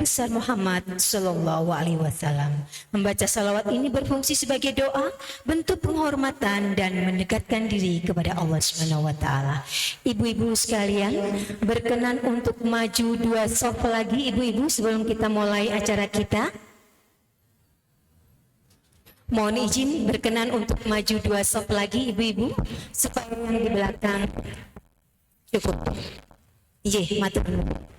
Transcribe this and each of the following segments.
besar Muhammad Sallallahu Alaihi Wasallam. Membaca salawat ini berfungsi sebagai doa, bentuk penghormatan dan mendekatkan diri kepada Allah Subhanahu Wa Taala. Ibu-ibu sekalian, berkenan untuk maju 2 saf lagi, ibu-ibu, sebelum kita mulai acara kita. Mohon izin berkenan untuk maju 2 saf lagi, ibu-ibu, supaya yang di belakang cukup. Iya, matur nuwun.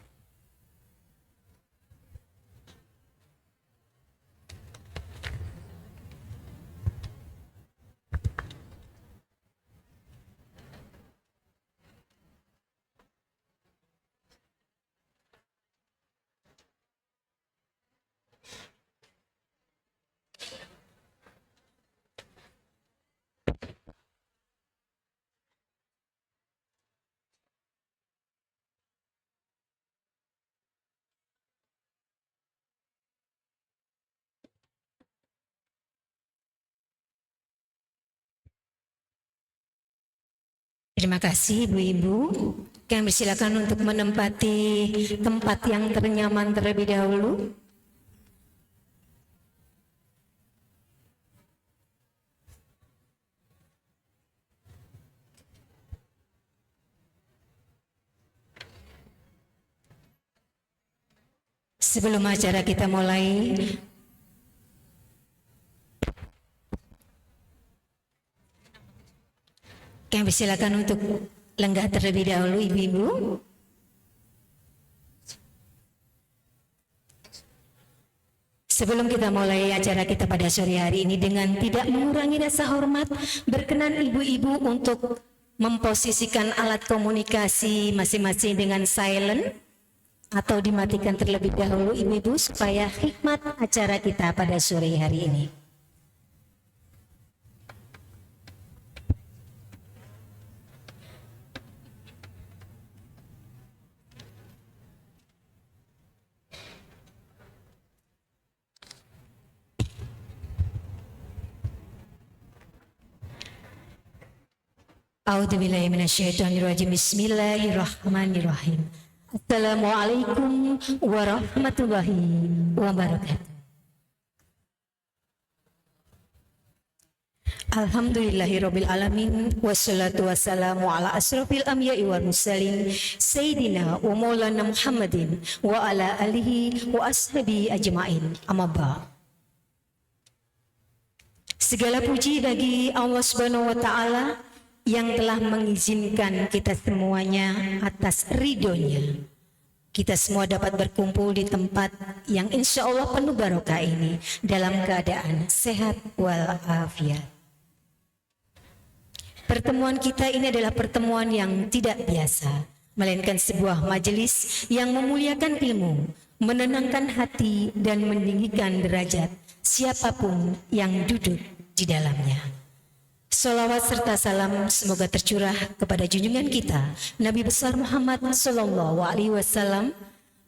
Terima kasih ibu-ibu. Kami silakan untuk menempati tempat yang ternyaman terlebih dahulu. Sebelum acara kita mulai, kami silakan untuk lenggah terlebih dahulu ibu-ibu. Sebelum kita mulai acara kita pada sore hari ini, dengan tidak mengurangi rasa hormat, berkenan ibu-ibu untuk memposisikan alat komunikasi masing-masing dengan silent atau dimatikan terlebih dahulu ibu-ibu, supaya hikmat acara kita pada sore hari ini. A'udzubillahi minasyaitonirrajim. Bismillahirrahmanirrahim. Assalamualaikum warahmatullahi wabarakatuh. Alhamdulillahirabbil alamin, wassalatu wassalamu ala asrofil anbiya'i wal mursalin sayyidina wa maulana Muhammadin wa ala alihi wa ashabihi ajmain. Amma ba'd. Segala puji bagi Allah Subhanahu wa taala yang telah mengizinkan kita semuanya atas ridhonya, kita semua dapat berkumpul di tempat yang insya Allah penuh barokah ini dalam keadaan sehat walafiat. Pertemuan kita ini adalah pertemuan yang tidak biasa, melainkan sebuah majelis yang memuliakan ilmu, menenangkan hati dan meninggikan derajat siapapun yang duduk di dalamnya. Salawat serta salam semoga tercurah kepada junjungan kita Nabi besar Muhammad Sallallahu Alaihi Wasallam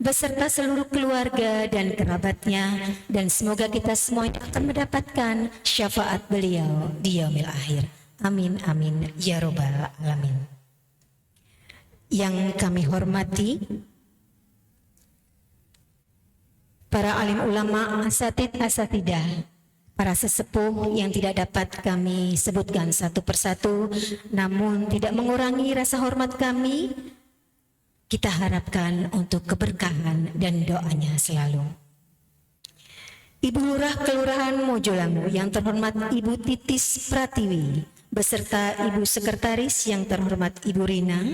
beserta seluruh keluarga dan kerabatnya, dan semoga kita semua akan mendapatkan syafaat beliau di yaumil akhir. Amin amin ya robbal alamin. Yang kami hormati para alim ulama, asatid asatidah, para sesepuh yang tidak dapat kami sebutkan satu persatu, namun tidak mengurangi rasa hormat kami, kita harapkan untuk keberkahan dan doanya selalu. Ibu Lurah Kelurahan Mojolangu yang terhormat Ibu Titis Pratiwi, beserta Ibu Sekretaris yang terhormat Ibu Rina,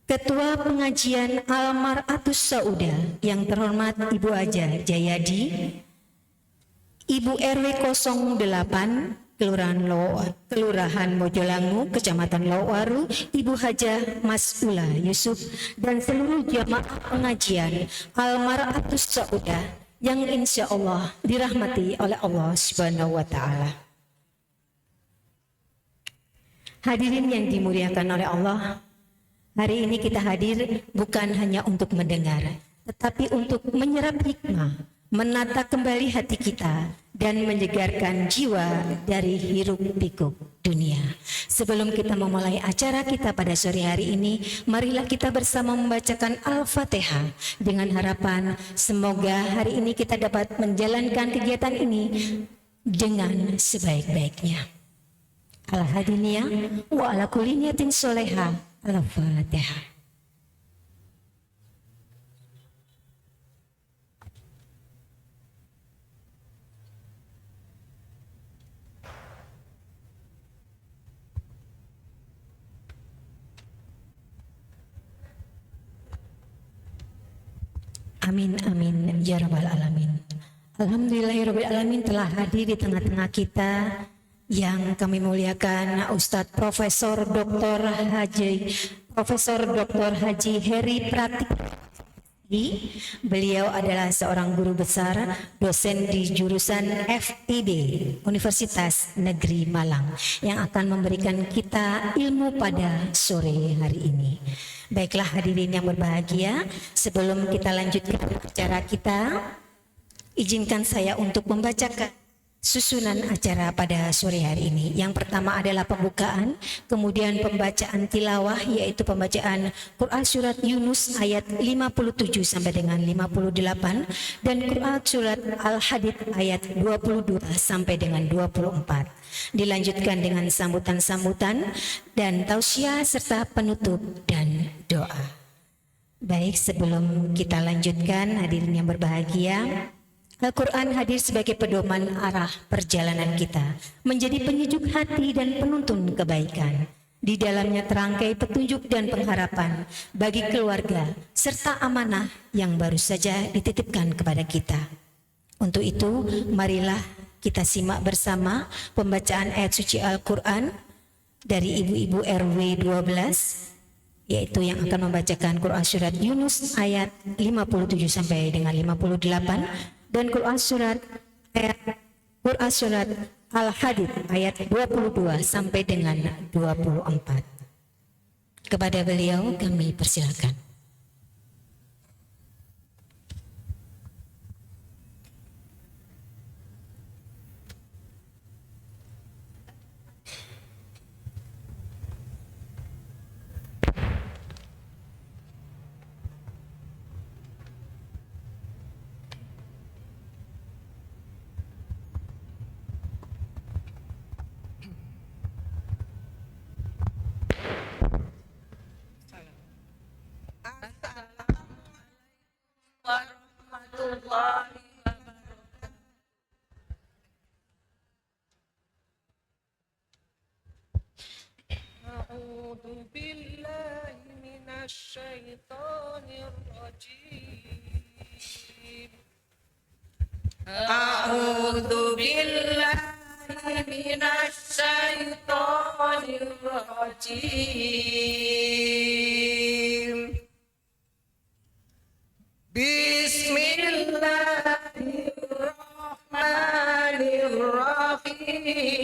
Ketua Pengajian Al-Mar'atus Sauda yang terhormat Ibu Aja Jayadi, Ibu RW 08 Kelurahan Mojolangu, Kecamatan Lowaru, Ibu Hajah Mas'ula Yusuf, dan seluruh jamaah pengajian Al-Mar'atus Sauda yang insya Allah dirahmati oleh Allah Subhanahu wa Ta'ala. Hadirin yang dimuliakan oleh Allah, hari ini kita hadir bukan hanya untuk mendengar, tetapi untuk menyerap hikmah, menata kembali hati kita dan menyegarkan jiwa dari hiruk pikuk dunia. Sebelum kita memulai acara kita pada sore hari ini, marilah kita bersama membacakan Al-Fatihah dengan harapan semoga hari ini kita dapat menjalankan kegiatan ini dengan sebaik-baiknya. Al-Hadiniyah wa ala kulli niyatin sholihah. Al-Fatihah. Amin amin ya rabbal alamin. Alhamdulillahirabbil alamin, telah hadir di tengah-tengah kita yang kami muliakan Ustadz Profesor Dr. Haji Heri Pratik. Beliau adalah seorang guru besar, dosen di jurusan FIB Universitas Negeri Malang yang akan memberikan kita ilmu pada sore hari ini. Baiklah hadirin yang berbahagia, sebelum kita lanjutkan acara kita, izinkan saya untuk membacakan susunan acara pada sore hari ini. Yang pertama adalah pembukaan, kemudian pembacaan tilawah, yaitu pembacaan Quran Surat Yunus ayat 57 sampai dengan 58, dan Quran Surat Al-Hadid ayat 22 sampai dengan 24. Dilanjutkan dengan sambutan-sambutan dan tausiah serta penutup dan doa. Baik, sebelum kita lanjutkan hadirin yang berbahagia, Al-Quran hadir sebagai pedoman arah perjalanan kita, menjadi penyejuk hati dan penuntun kebaikan. Di dalamnya terangkai petunjuk dan pengharapan bagi keluarga serta amanah yang baru saja dititipkan kepada kita. Untuk itu, marilah kita simak bersama pembacaan ayat suci Al-Quran dari ibu-ibu RW 12, yaitu yang akan membacakan Quran Surat Yunus ayat 57 sampai dengan 58, dan Quran Surat Al-Hadid ayat 22 sampai dengan 24. Kepada beliau kami persilakan. أعوذ بالله من الشيطان الرجيم أعوذ بالله من الشيطان الرجيم بسم الله الرحمن الرحيم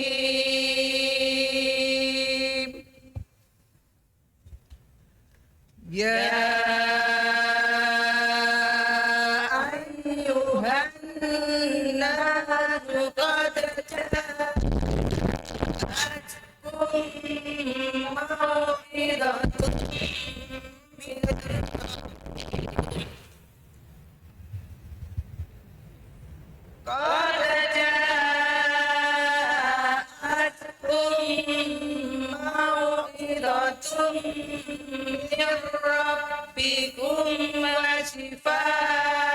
يا أيها الناس قد جاءتكم موعظة من قد جاءتكم موعظة من ربكم وشفاء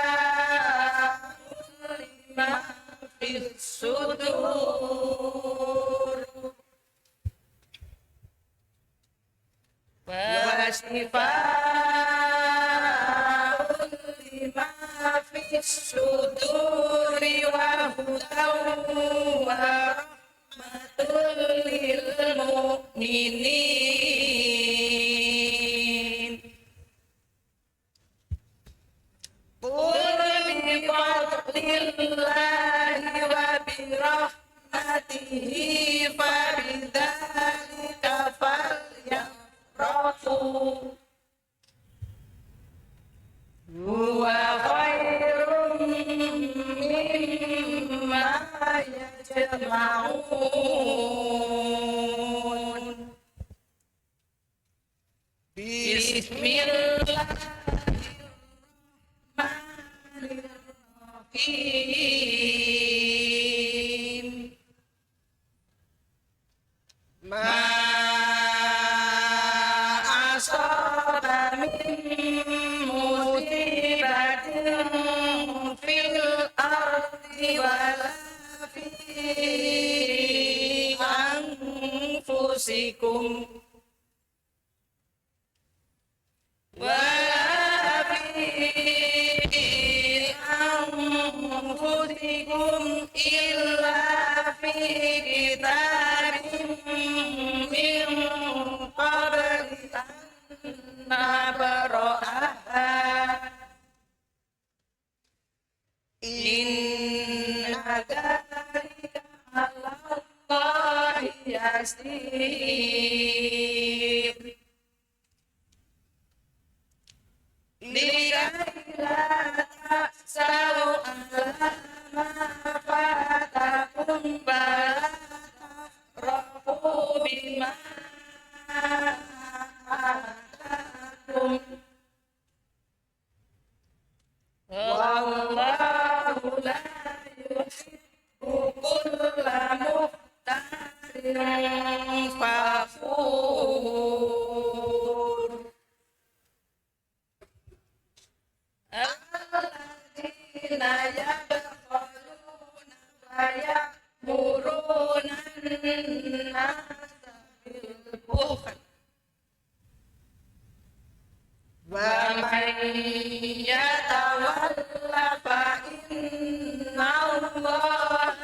لما في الصدور وشفاء لما في الصدور وهدى ورحمة للمؤمنين قل بفضل الله وبرحمته فبذلك فليفرحوا هو خير مما يجمعون بسم الله الرحيم ما أصاب من مصيبة في الأرض ولا في أنفسكم إلا في كتاب من قبل أن نبرأها إن ذلك على الله يسير لكي لا تأسوا على ما فاتكم ولا تفرحوا بما آتاكم والله لا يحب كل مختال فخور الذين يبخلون ويأمرون الناس بالبخل ومن يتول فإن الله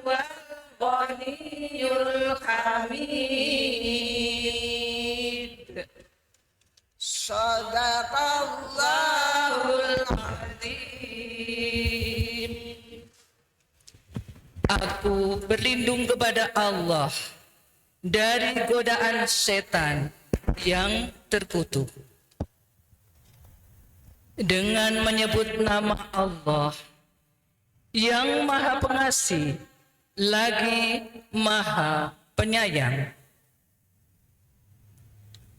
هو الغني الحميد Sadaqallahul Azim. Aku berlindung kepada Allah dari godaan setan yang terkutuk. Dengan menyebut nama Allah yang Maha Pengasih lagi Maha Penyayang.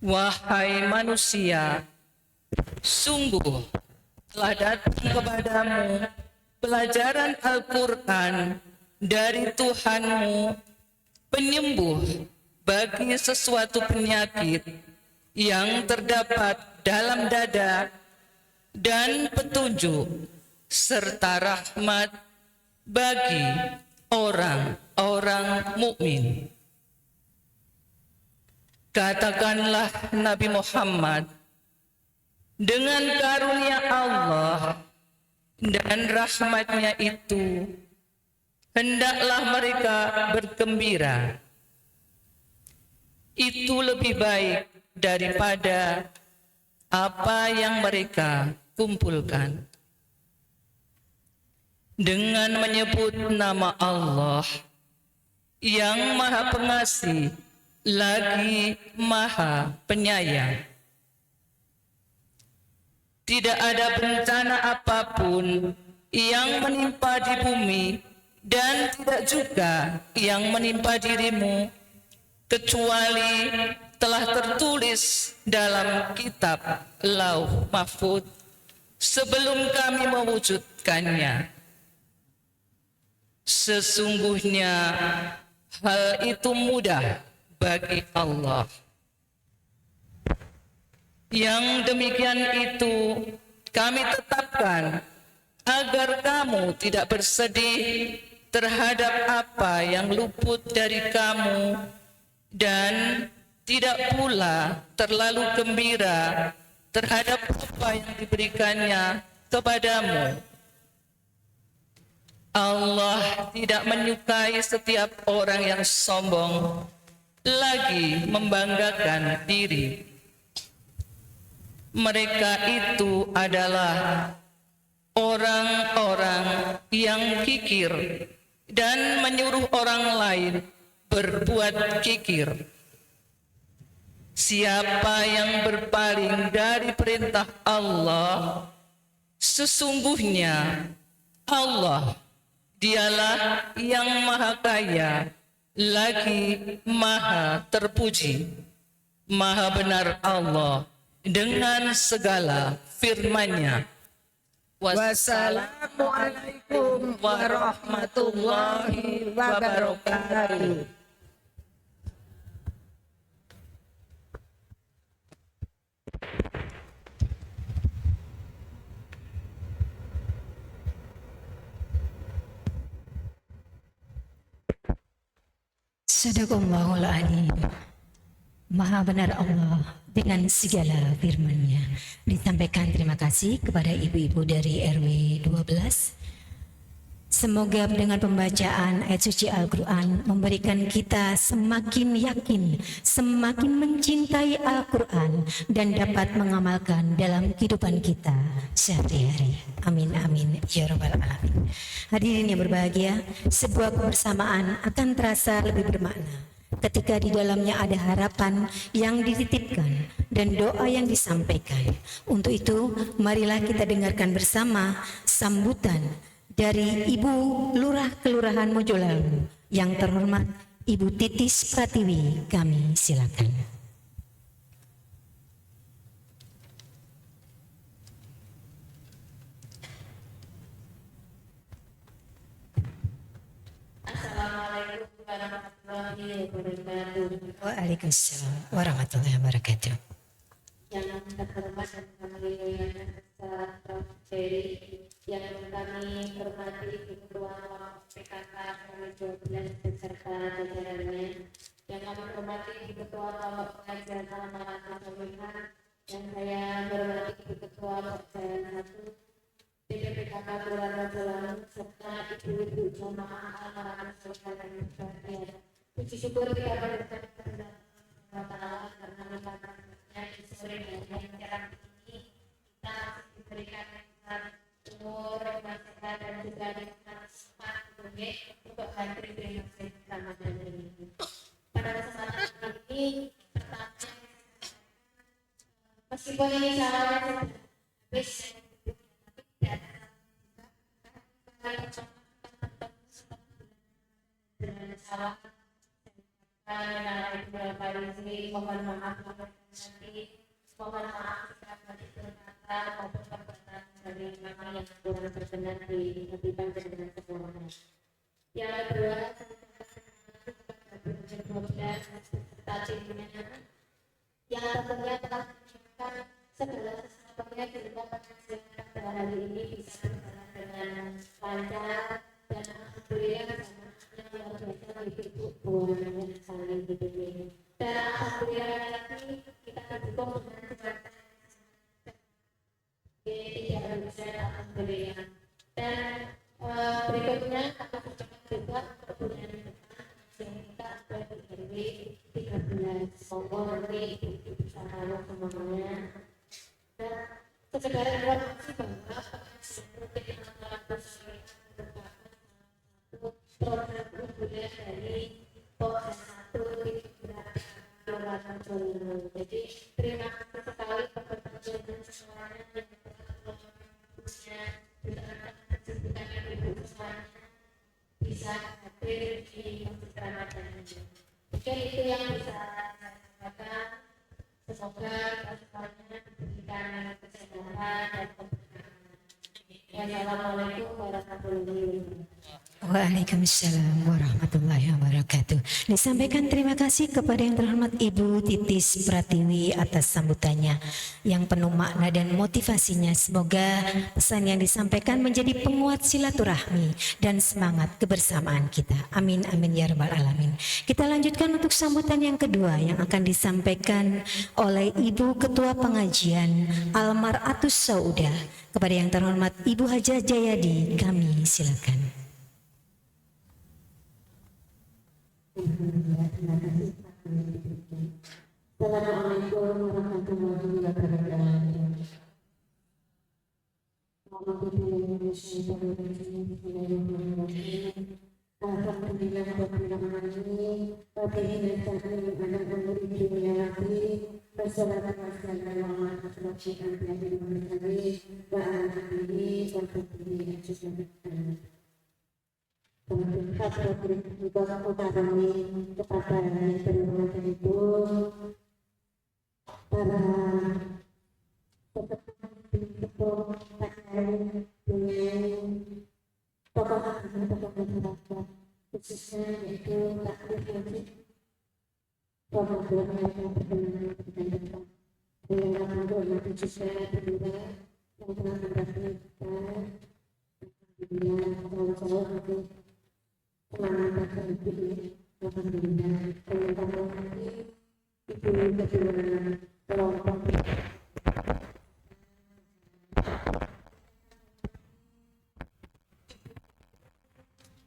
Wahai manusia, sungguh telah datang kepadamu pelajaran Al-Quran dari Tuhanmu, penyembuh bagi sesuatu penyakit yang terdapat dalam dada dan petunjuk serta rahmat bagi orang-orang mukmin. Katakanlah Nabi Muhammad, dengan karunia Allah dan rahmatnya itu, hendaklah mereka bergembira. Itu lebih baik daripada apa yang mereka kumpulkan. Dengan menyebut nama Allah yang Maha Pengasih lagi Maha Penyayang. Tidak ada bencana apapun yang menimpa di bumi dan tidak juga yang menimpa dirimu kecuali telah tertulis dalam kitab Lauh Mahfuz sebelum kami mewujudkannya. Sesungguhnya hal itu mudah bagi Allah. Yang demikian itu kami tetapkan agar kamu tidak bersedih terhadap apa yang luput dari kamu dan tidak pula terlalu gembira terhadap apa yang diberikannya kepadamu. Allah tidak menyukai setiap orang yang sombong lagi membanggakan diri. Mereka itu adalah orang-orang yang kikir dan menyuruh orang lain berbuat kikir. Siapa yang berpaling dari perintah Allah, sesungguhnya Allah Dialah yang maha kaya, lagi maha terpuji. Maha benar Allah dengan segala firman-Nya. Wassalamualaikum warahmatullahi wabarakatuh. Sadaqallahul Alim. Maha benar Allah dengan segala firman-Nya. Disampaikan terima kasih kepada ibu-ibu dari RW 12. Semoga dengan pembacaan ayat suci Al-Quran memberikan kita semakin yakin, semakin mencintai Al-Quran dan dapat mengamalkan dalam kehidupan kita sehari-hari. Amin amin ya rabbal alamin. Hadirin yang berbahagia, sebuah kebersamaan akan terasa lebih bermakna ketika di dalamnya ada harapan yang dititipkan dan doa yang disampaikan. Untuk itu, marilah kita dengarkan bersama sambutan dari Ibu Lurah Kelurahan Mojolalu yang terhormat Ibu Titis Pratiwi. Kami silakan. Assalamualaikum warahmatullahi wabarakatuh. Waalaikumsalam warahmatullahi wabarakatuh. Yang terhormat dan kami muliakan Bapak Prof. Ferry, yang kami hormati Ketua PKK RW 12 beserta jajarannya, yang kami hormati Ketua Kelompok Pengajian Al-Marat Al-Mulihan, yang saya hormati Ketua Pelajaran 1 PKK Kelurahan Mojolalu serta ibu-ibu jamaah Al-Marat Al-Mulihan. Puji syukur kita berterima kasih karena mengatakannya di sore hari yang cerah ini kita diberikan umur, masyarakat dan juga nikmat sempat untuk hadir di masjid Ramadan ini. Pada kesempatan ini pertama, meskipun ini salah habis dengan salah mohon maaf mohon maaf jika berkata maupun perbuatan dari kami yang kurang berkenan di hadapan dengan semuanya. Yang kedua, berkenan serta timnya yang tentunya telah menyiapkan segala sesuatunya sehingga pengajian pada hari ini bisa berjalan dengan lancar dan alhamdulillah yang luar biasa ibu buahnya saling dibimbing. Dan alhamdulillah lagi kita didukung dengan keluarga tidak bisa alhamdulillah. Dan berikutnya kita ucapkan juga kemudian yang kita ada di RW 13. Semoga nanti bisa tahu semuanya. Dan sekedar informasi bahwa rutin antara program unggulan dari Pokja 1 di Kelurahan Mojolalu. Jadi terima kasih sekali kepada semuanya yang punya kesibukan yang ibu semuanya bisa hadir di masjid Ramadan ini. Mungkin itu yang bisa saya sampaikan. Semoga kita semuanya diberikan kesehatan dan keberkahan. Wassalamualaikum warahmatullahi wabarakatuh. Waalaikumsalam warahmatullahi wabarakatuh. Disampaikan terima kasih kepada yang terhormat Ibu Titis Pratiwi atas sambutannya yang penuh makna dan motivasinya. Semoga pesan yang disampaikan menjadi penguat silaturahmi dan semangat kebersamaan kita. Amin amin ya rabbal alamin. Kita lanjutkan untuk sambutan yang kedua yang akan disampaikan oleh Ibu Ketua Pengajian Al-Mar'atus Sauda. Kepada yang terhormat Ibu Haja Jayadi, kami silakan. Assalamualaikum warahmatullahi wabarakatuh. Alhamdulillah rabbil alamin. Wa bihi nasta'in ala umuri dunya wa din. Wassalatu wassalamu ala asyrafil anbiya'i wal mursalin wa ala alihi wa sahbihi ajma'in. Kemudian kata juga kami kepada yang berhormat itu para tokoh dengan tokoh masyarakat khususnya yaitu Pak Bupati Pembangunan yang berkenan dengan yang menghormati juga kedua yang telah membantu kita dengan calon-calon untuk pengamatan ini alhamdulillah dengan menghormati ibu kedua kelompok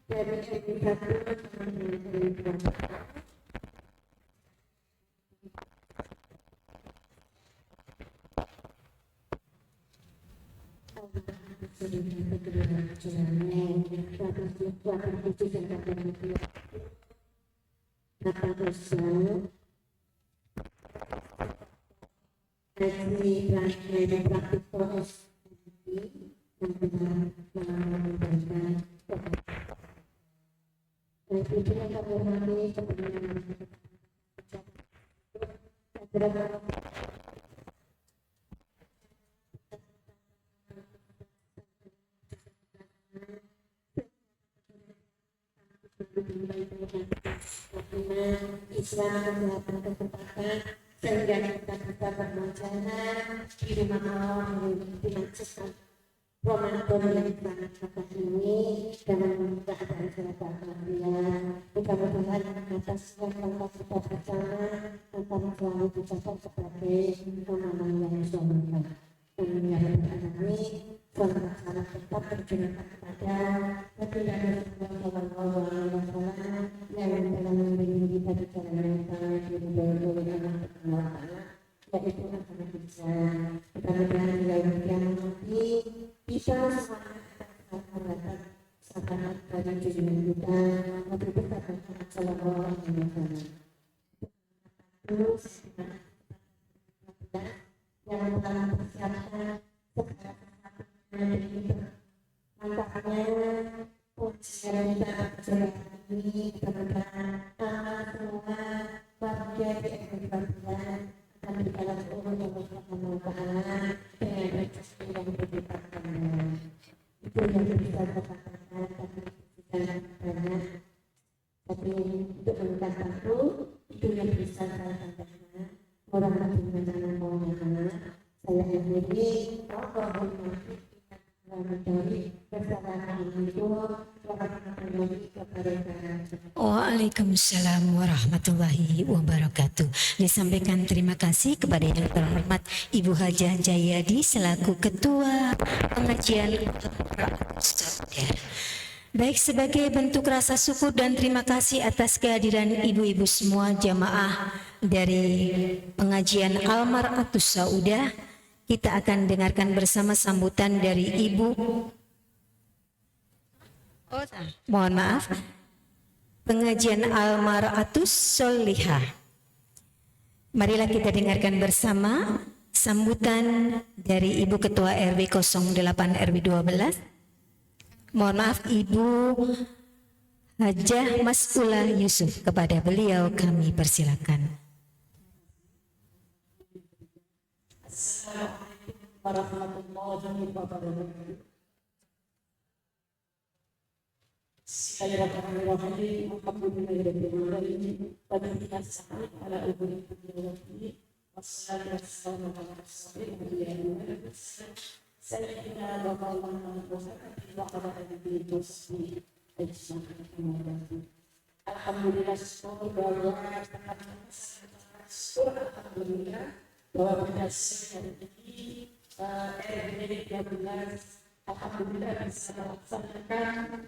dari Islam melakukan kesempatan sehingga kita bisa berbicara di rumah Allah yang dimaksudkan Ramadan yang sangat masa ini dalam keadaan serba kalian mudah-mudahan atas yang kita bersama akan selalu dicatat sebagai amalan yang soleh. Amin ya rabbal alamin. Salam tetap berjumpa kepada Nabi Sallallahu Alaihi Wasallam yang telah membimbing kita di jalan yang sangat diridhoi oleh Allah Subhanahu Wa Taala, yaitu agama Islam. Mudah-mudahan yang nanti bisa semuanya sangat dari junjungan kita Nabi besar Muhammad Sallallahu Alaihi Wasallam. Terus yang telah mempersiapkan manfaatnya ujian kita berjalan ini teman-teman semua warga di Ekvatorial akan berjalan turun yang bermanfaat dengan rezeki yang berlipat-lipat. Itu yang bisa katakan tapi tidak banyak. Tapi untuk menekan satu itu yang bisa saya sampaikan. Orang bagaimana saya akhiri Allahumma Waalaikumsalam warahmatullahi wabarakatuh. Disampaikan terima kasih kepada yang terhormat Ibu Hajah Jayadi selaku Ketua Pengajian Al-Quran. Baik, sebagai bentuk rasa syukur dan terima kasih atas kehadiran ibu-ibu semua jamaah dari pengajian Al-Mar'atus Saudah, kita akan dengarkan bersama sambutan dari Ibu pengajian Al-Mar'atus Solihah. Marilah kita dengarkan bersama sambutan dari Ibu Ketua RW 08 RW 12. Mohon maaf Ibu Hajah Mas'ulah Yusuf, kepada beliau kami persilakan. Assalamualaikum warahmatullahi wabarakatuh. Bismillahirrahmanirrahim. Alhamdulillahirabbil alamin. Wa bihi nasta'in ala umuri dunya wa din. Wassalatu wassalamu ala rasulillah Sayyidina wa maulana Muhammadin wa ala alihi wa sahbihi ajma'in. Alhamdulillah, alhamdulillah bahwa pada siang ini RW 13 alhamdulillah bisa melaksanakan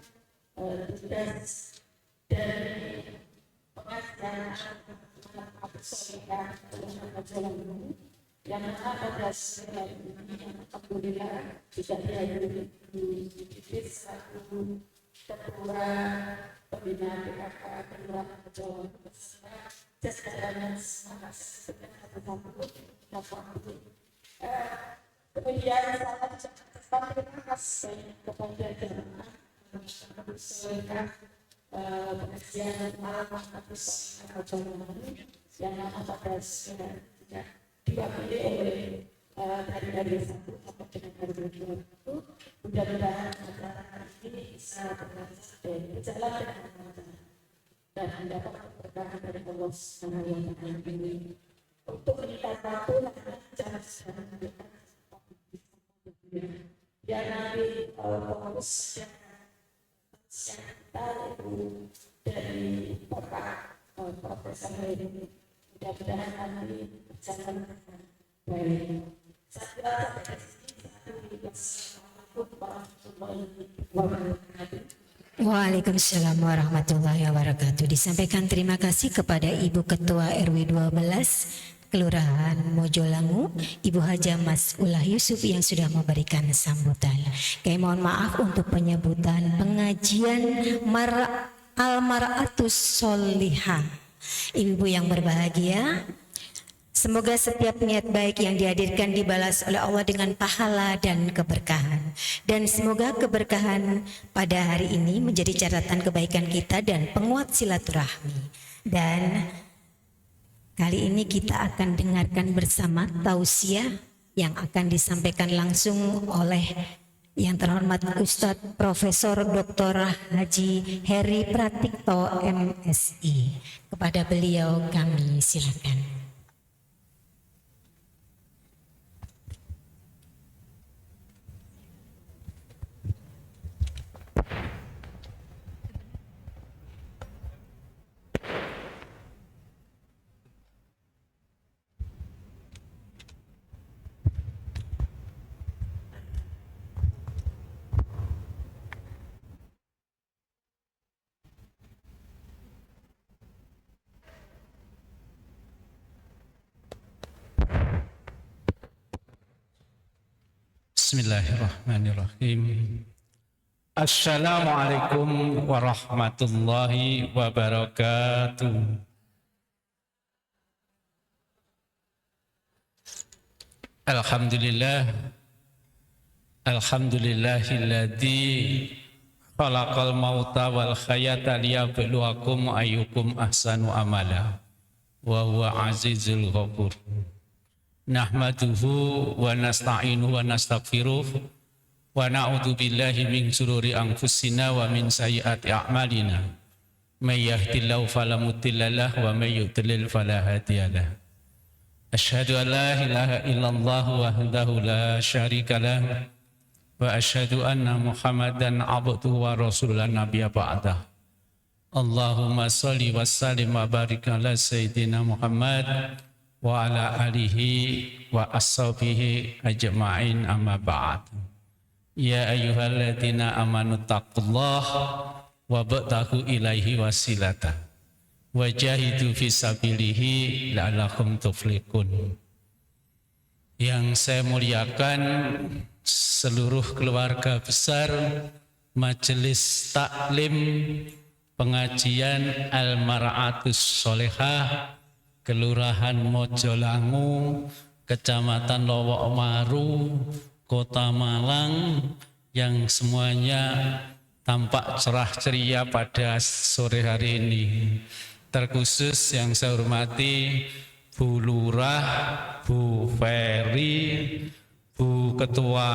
tugas dari pengajian Al-Solihah jalan ini yang mana pada siang ini alhamdulillah bisa dihadiri di satu ketua pembina PKK Kelurahan Jawa Besar jajaran semangat kemudian saya terima kasih kepada jemaah sesuaikan pengajian malam atau soal yang pada tidak diwakili oleh hari satu sampai dengan hari kedua itu. Mudah-mudahan acara ini bisa berjalan dengan lancar dan mendapat keberkahan dari Allah Subhanahu wa Ta'ala. Ini untuk meningkat waktu jangan sedang mendekat biar nanti fokus yang kita itu dari Bapak Profesor ini mudah-mudahan nanti berjalan dengan baik. Saya sampai di sini Waalaikumsalam warahmatullahi wabarakatuh. Disampaikan terima kasih kepada Ibu Ketua RW 12 Kelurahan Mojolangu, Ibu Haja Mas Ulah Yusuf yang sudah memberikan sambutan. Kami mohon maaf untuk penyebutan pengajian Al-Mar'atus Solihah. Ibu-ibu yang berbahagia, semoga setiap niat baik yang dihadirkan dibalas oleh Allah dengan pahala dan keberkahan. Dan semoga keberkahan pada hari ini menjadi catatan kebaikan kita dan penguat silaturahmi. Dan kali ini kita akan dengarkan bersama tausiah yang akan disampaikan langsung oleh yang terhormat Ustadz Profesor Dr. Haji Heri Pratikto MSI. Kepada beliau kami silakan. Bismillahirrahmanirrahim. Assalamualaikum warahmatullahi wabarakatuh. Alhamdulillahilladzi khalaqal mauta wal hayata liyabluwakum ayyukum ahsanu amala wa huwa azizul ghafur. Nahmaduhu wa nasta'inuhu wa nastaghfiruh wa na'udzu billahi min shururi anfusina wa min sayyiati a'malina. May yahdihillahu fala mudilla lahu wa may yudlil fala hadiyalah. Asyhadu an la ilaha illallah wahdahu la syarika lah wa asyhadu anna Muhammadan abduhu wa rasuluhu nabiyya ba'dah. Allahumma shalli wa sallim wa barik ala sayyidina Muhammad wa ala alihi wa ashabihi ajma'in amma ba'd. Ya ayyuhalladzina amanu taqullaha wa ba'tahu ilaihi wasilata wa jahidu fi sabilihi la'allakum tuflihun. Yang saya muliakan seluruh keluarga besar Majelis Taklim Pengajian Al-Mar'atus Solihah Kelurahan Mojolangu, Kecamatan Lowok Maru, Kota Malang, yang semuanya tampak cerah ceria pada sore hari ini. Terkhusus yang saya hormati Bu Lurah, Bu Ferry, Bu Ketua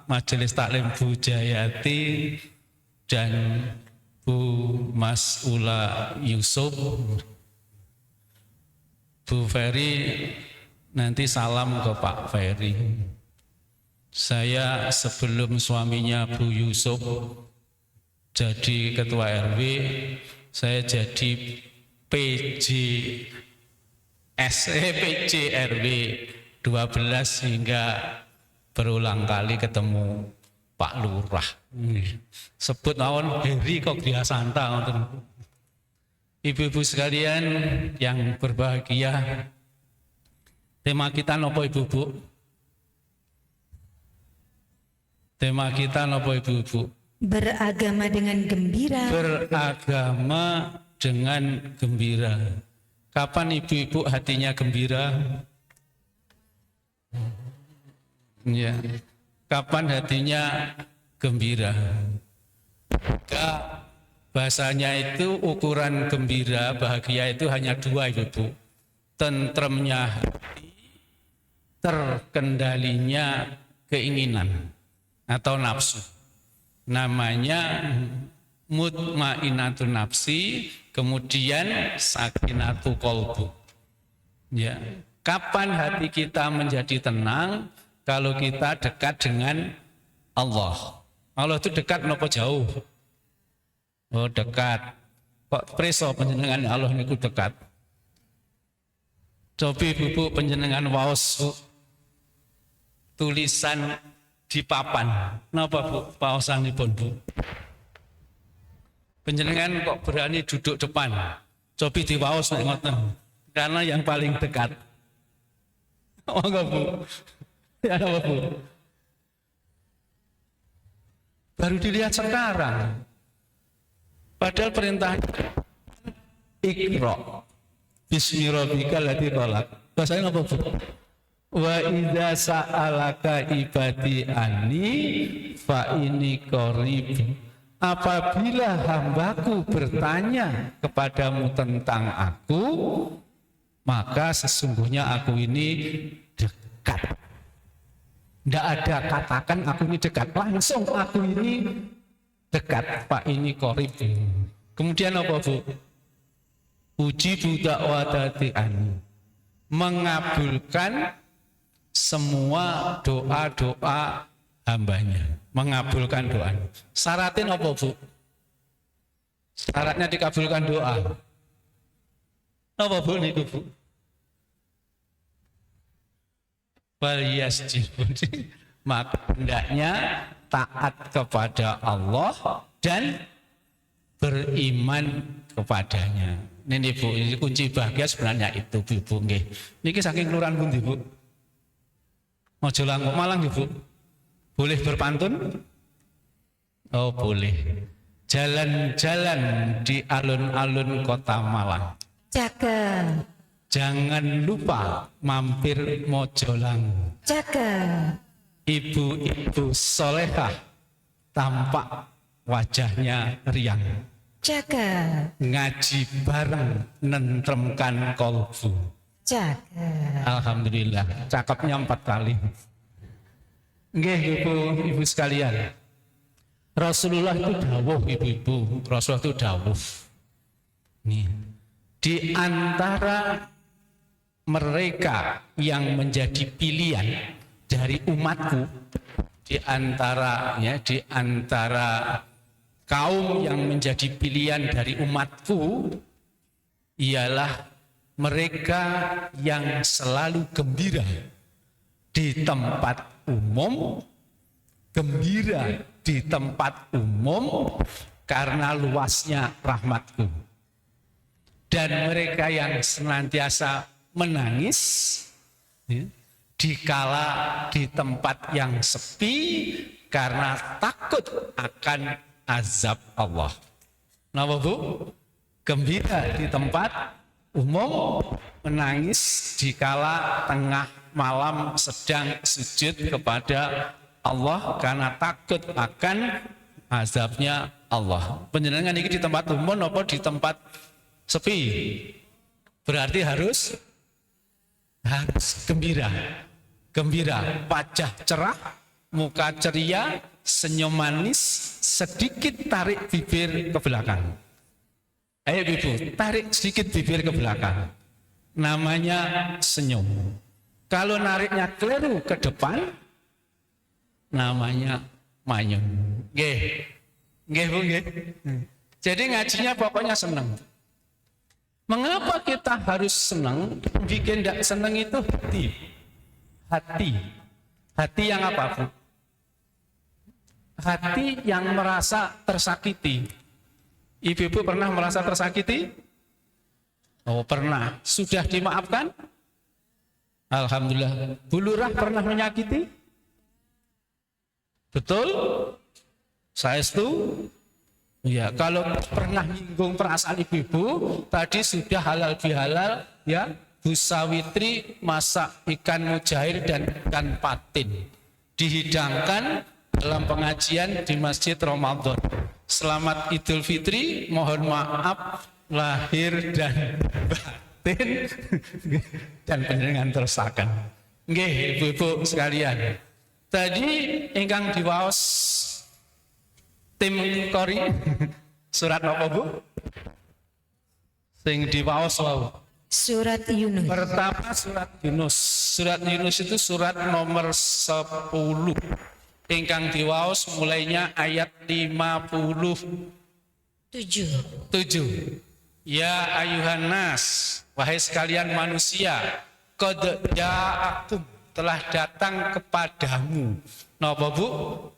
Majelis Taklim Bu Jayati, dan Bu Mas Ula Yusuf. Bu Ferry, nanti salam ke Pak Ferry. Saya sebelum suaminya Bu Yusuf jadi Ketua RW, saya jadi PJ RW 12 hingga berulang kali ketemu Pak Lurah. Sebut awon Heri kok dia santa. Ibu-ibu sekalian yang berbahagia, tema kita nopo ibu-ibu? Tema kita nopo ibu-ibu? Beragama dengan gembira. Beragama dengan gembira. Kapan ibu-ibu hatinya gembira? Ya. Kapan hatinya gembira? Bahasanya itu ukuran gembira, bahagia itu hanya dua, Ibu. Tentremnya hati, terkendalinya keinginan atau nafsu. Namanya mutmainatun nafsi, kemudian sakinatu qalbu. Ya. Kapan hati kita menjadi tenang? Kalau kita dekat dengan Allah. Allah itu dekat nopo jauh? Oh dekat. Kok preso panjenengan Allah niku dekat? Cobi Ibu panjenengan waos tulisan di papan. Napa Bu paosanipun Bu? Panjenengan kok berani duduk depan? Cobi diwaos nek ngoten. Karena yang paling dekat. Oh enggak Bu? Ya apa Bu? Baru dilihat sekarang. Padahal perintah Iqra bismi rabbikal ladzi khalaq. Bahasanya apa Bu? Wa idza sa'alaka ibadi anni fa inni qarib. Apabila hambaku bertanya kepadamu tentang aku, maka sesungguhnya aku ini dekat. Tidak ada katakan aku ini dekat, langsung aku ini dekat. Pak ini qarib. Kemudian apa Bu? Ujibu da'watati anni, mengabulkan semua doa-doa hambanya, mengabulkan doa. Syaratnya apa Bu? Syaratnya dikabulkan doa apa Bu niku Bu? Maka hendaknya taat kepada Allah dan beriman kepadanya. Ini Bu, ini kunci bahagia sebenarnya itu Bu nggih. Niki saking kelurahan pundi Bu? Mojo Langkok Malang nggih Bu. Boleh berpantun? Oh boleh. Jalan-jalan di alun-alun kota Malang. Cakep. Jangan lupa mampir Mojolang. Cakep. Ibu-ibu solehah tampak wajahnya riang. Cakep. Ngaji bareng nentremkan kolbu. Cakep. Alhamdulillah, cakepnya 4 kali. Nggih ibu sekalian. Rasulullah itu dawuh ibu-ibu, Rasulullah itu dawuh. Nih, di antara mereka yang menjadi pilihan dari umatku, di antara kaum yang menjadi pilihan dari umatku ialah mereka yang selalu gembira di tempat umum, gembira di tempat umum karena luasnya rahmatku, dan mereka yang senantiasa menangis dikala di tempat yang sepi karena takut akan azab Allah. Napa Bu? Gembira di tempat umum, menangis dikala tengah malam sedang sujud kepada Allah karena takut akan azabnya Allah. Panjenengan ini di tempat umum apa di tempat sepi? Berarti harus gembira. Gembira, wajah cerah, muka ceria, senyum manis, sedikit tarik bibir ke belakang. Ayo Ibu, tarik sedikit bibir ke belakang. Namanya senyum. Kalau nariknya keliru ke depan, namanya manyun. Nggih Bu, nggih. Jadi ngajinya pokoknya senang. Mengapa kita harus senang? Bikin tidak senang itu hati. Hati yang apa Bu? Hati yang merasa tersakiti. Ibu-ibu pernah merasa tersakiti? Oh pernah. Sudah dimaafkan? Alhamdulillah. Bu Lurah pernah menyakiti? Betul? Saestu? Ya, kalau pernah menyinggung perasaan ibu-ibu, tadi sudah halal bihalal, ya, Bu Sawitri masak ikan mujair dan ikan patin, dihidangkan dalam pengajian di Masjid Ramadan. Selamat Idul Fitri, mohon maaf lahir dan batin dan panjenengan terusaken. Nggih, Ibu-ibu sekalian. Tadi ingkang diwaos tim Kori surat apa, Bu? Sing diwaos wau. Surat Yunus. Pertama surat Yunus. Surat Yunus itu surat nomor 10. Ingkang diwaos mulainya ayat 57. Ya ayuhan nas, wahai sekalian manusia, qad ja'akum, telah datang kepadamu. Napa Bu?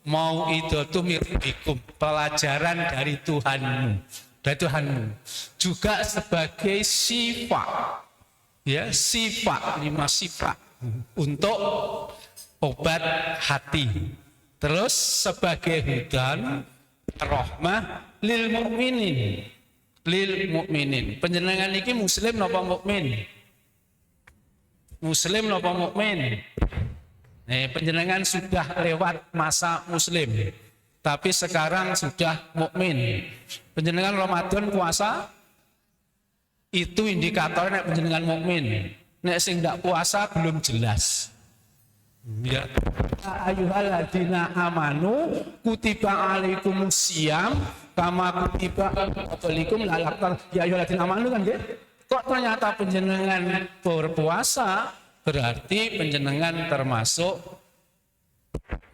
Mau idatu mirbikum, pelajaran dari Tuhanmu. Dari Tuhanmu. Juga sebagai sifat. Ya, sifat, 5 sifat untuk obat hati. Terus sebagai hudan rahmah lil mukminin. Lil mukminin. Panjenengan iki muslim napa mukmin? Muslim napa mukmin? Panjenengan sudah lewat masa muslim, tapi sekarang sudah mukmin. Panjenengan Ramadan puasa itu indikator nek panjenengan mukmin. Nek sing ndak puasa belum jelas. Ya. Ayyuhalladzina amanu kutiba alaikumus syiyam kama kutiba alaikum la'allakum ya ayyuhalladzina amanu kan nggih. Kok ternyata panjenengan berpuasa berarti panjenengan termasuk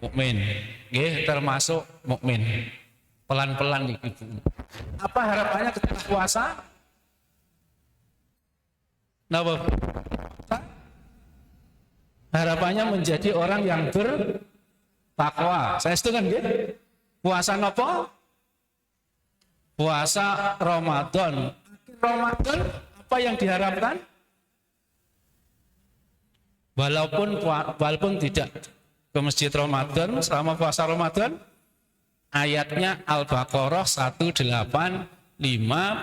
mukmin. Nggih, termasuk mukmin. Pelan-pelan iki. Apa harapannya ketika puasa? Napa? Harapannya menjadi orang yang bertakwa. Saya setuju kan nggih? Puasa napa? Puasa Ramadan. Ramadan apa yang diharapkan? Walaupun tidak ke masjid Ramadan selama puasa Ramadan, ayatnya Al-Baqarah 185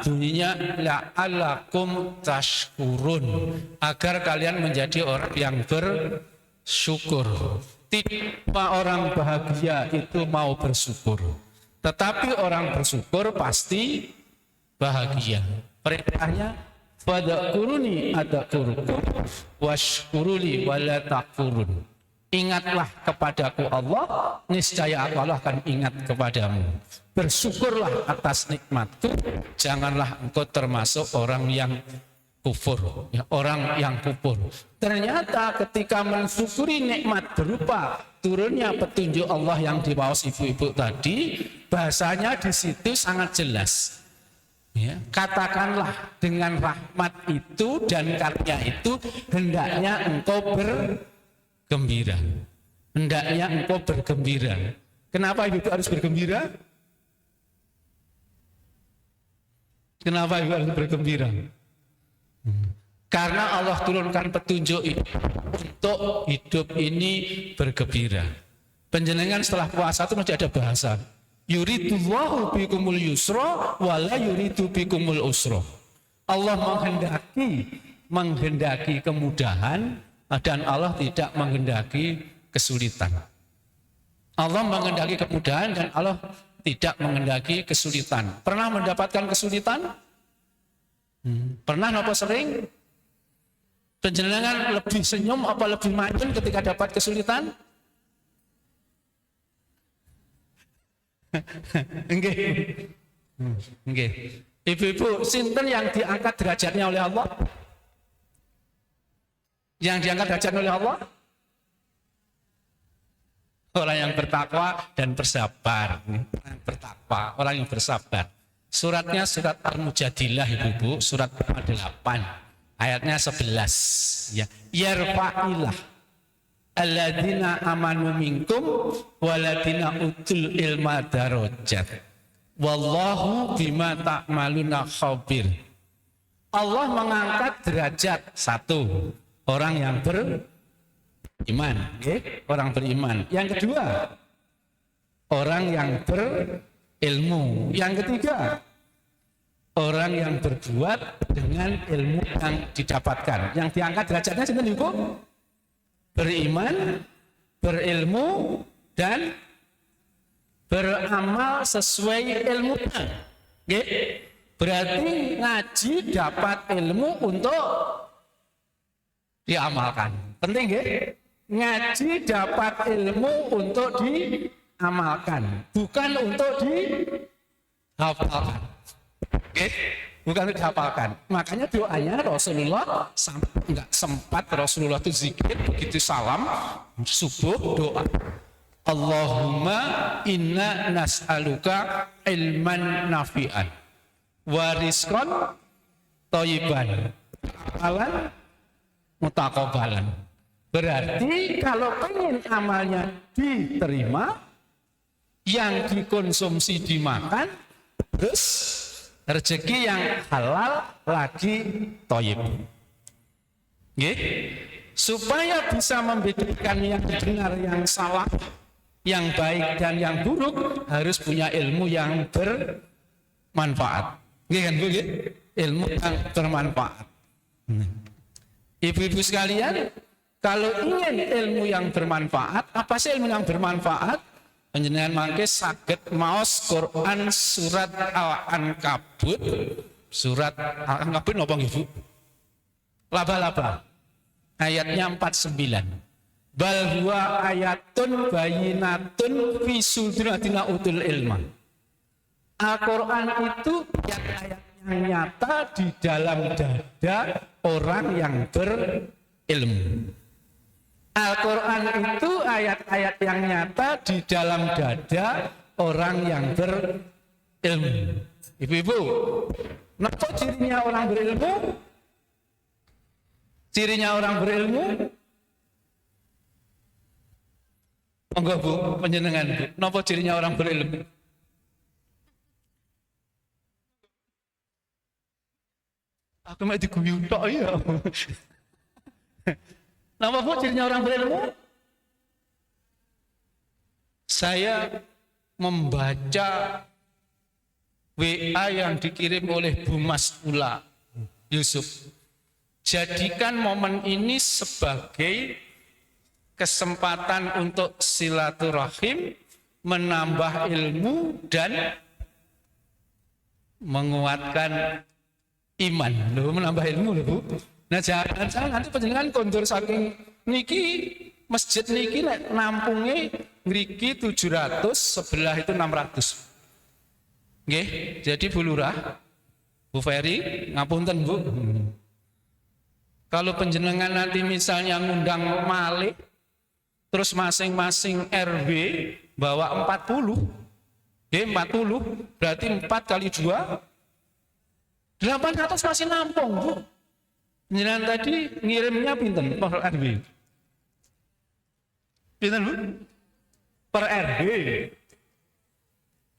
bunyinya la'allakum tashkurun, agar kalian menjadi orang yang bersyukur. Tidak orang bahagia itu mau bersyukur, tetapi orang bersyukur pasti bahagia. Perintahnya fadkuruni adzakurukum washkuruli wala takfurun. Ingatlah kepadaku Allah, niscaya Allah akan ingat kepadamu. Bersyukurlah atas nikmatku, janganlah engkau termasuk orang yang kufur, ya, orang yang kufur. Ternyata ketika mensyukuri nikmat berupa turunnya petunjuk Allah yang dibawas ibu-ibu tadi, bahasanya di situ sangat jelas. Ya, katakanlah dengan rahmat itu dan karunia itu hendaknya engkau bergembira. Hendaknya engkau bergembira. Kenapa ibu harus bergembira? Kenapa ibu harus bergembira? Karena Allah turunkan petunjuk itu untuk hidup ini bergembira. Penjenengan setelah puasa itu masih ada bahasa. Yuridullahu bikumul yusra wala yuridu bikumul usra. Allah menghendaki kemudahan dan Allah tidak menghendaki kesulitan. Allah menghendaki kemudahan dan Allah tidak menghendaki kesulitan. Pernah mendapatkan kesulitan? Pernah apa sering? Penjenengan lebih senyum apa lebih mancun ketika dapat kesulitan? Nggih. Nggih. Ibu-ibu, sinten yang diangkat derajatnya oleh Allah? Yang diangkat derajatnya oleh Allah? Orang yang bertakwa dan bersabar. Orang bertakwa, orang yang bersabar. Suratnya surat Al-Mujadilah, ibu-ibu, surat 8 ayatnya 11. Ya, yarfa'illah alladzina amanu minkum waladina utul ilma darajat wallahu bima ta'maluna khabir. Allah mengangkat derajat satu orang yang beriman, orang beriman. Yang kedua, orang yang berilmu. Yang ketiga, orang yang berbuat dengan ilmu yang didapatkan. Yang diangkat derajatnya sinten Ibu? Beriman, berilmu, dan beramal sesuai ilmunya. Nggih. Berarti ngaji dapat ilmu untuk diamalkan. Penting nggih? Ngaji dapat ilmu untuk diamalkan, bukan untuk dihafalkan. Oke? Bukan untuk dihafalkan. Makanya doanya Rasulullah enggak sempat Rasulullah itu zikir begitu salam subuh doa. Allahumma inna nas'aluka ilman nafi'an wa rizqan thayyiban amalan mutaqabbalan. Berarti kalau pengen amalnya diterima, yang dikonsumsi dimakan, terus rezeki yang halal lagi thayyib. Nggih? Supaya bisa membedakan yang benar yang salah, yang baik dan yang buruk, harus punya ilmu yang bermanfaat. Nggih kan Bu? Ilmu yang bermanfaat. Ibu-ibu sekalian, kalau ingin ilmu yang bermanfaat, apa sih ilmu yang bermanfaat? Panjenengan mangke saged maos Quran surat Al-Ankabut. Surat Al-Ankabut napa nggih Bu? Laba-laba. Ayatnya 49. Bal huwa ayatun bayinatun fi sudratina utul ilma. Al-Quran itu ayat-ayat yang nyata di dalam dada orang yang berilmu. Al-Quran itu ayat-ayat yang nyata di dalam dada orang yang berilmu. Ibu-ibu, apa cirinya orang berilmu? Cirinya orang berilmu? Enggak Bu, panjenengan Bu. Napa cirinya orang berilmu? Aku mau diguyu tok ya. Napa Bu cirinya orang berilmu? Saya membaca WA yang dikirim oleh Bu Mas'ula Yusuf. Jadikan momen ini sebagai kesempatan untuk silaturahim, menambah ilmu dan menguatkan iman. Loh, menambah ilmu loh Bu. Nah jangan nanti panjenengan kondur saking niki masjid niki nampungnya ngriki 700, sebelah itu 600. Nggih, jadi Bu Lurah, Bu Ferry, ngapunten Bu. Kalau penjenengan nanti misalnya ngundang malih, terus masing-masing RW bawa 40, 40, berarti 4 kali 2, 800 masih nampung Bu. Penjenengan tadi ngirimnya pinten per RW? Pinten Bu? Per RW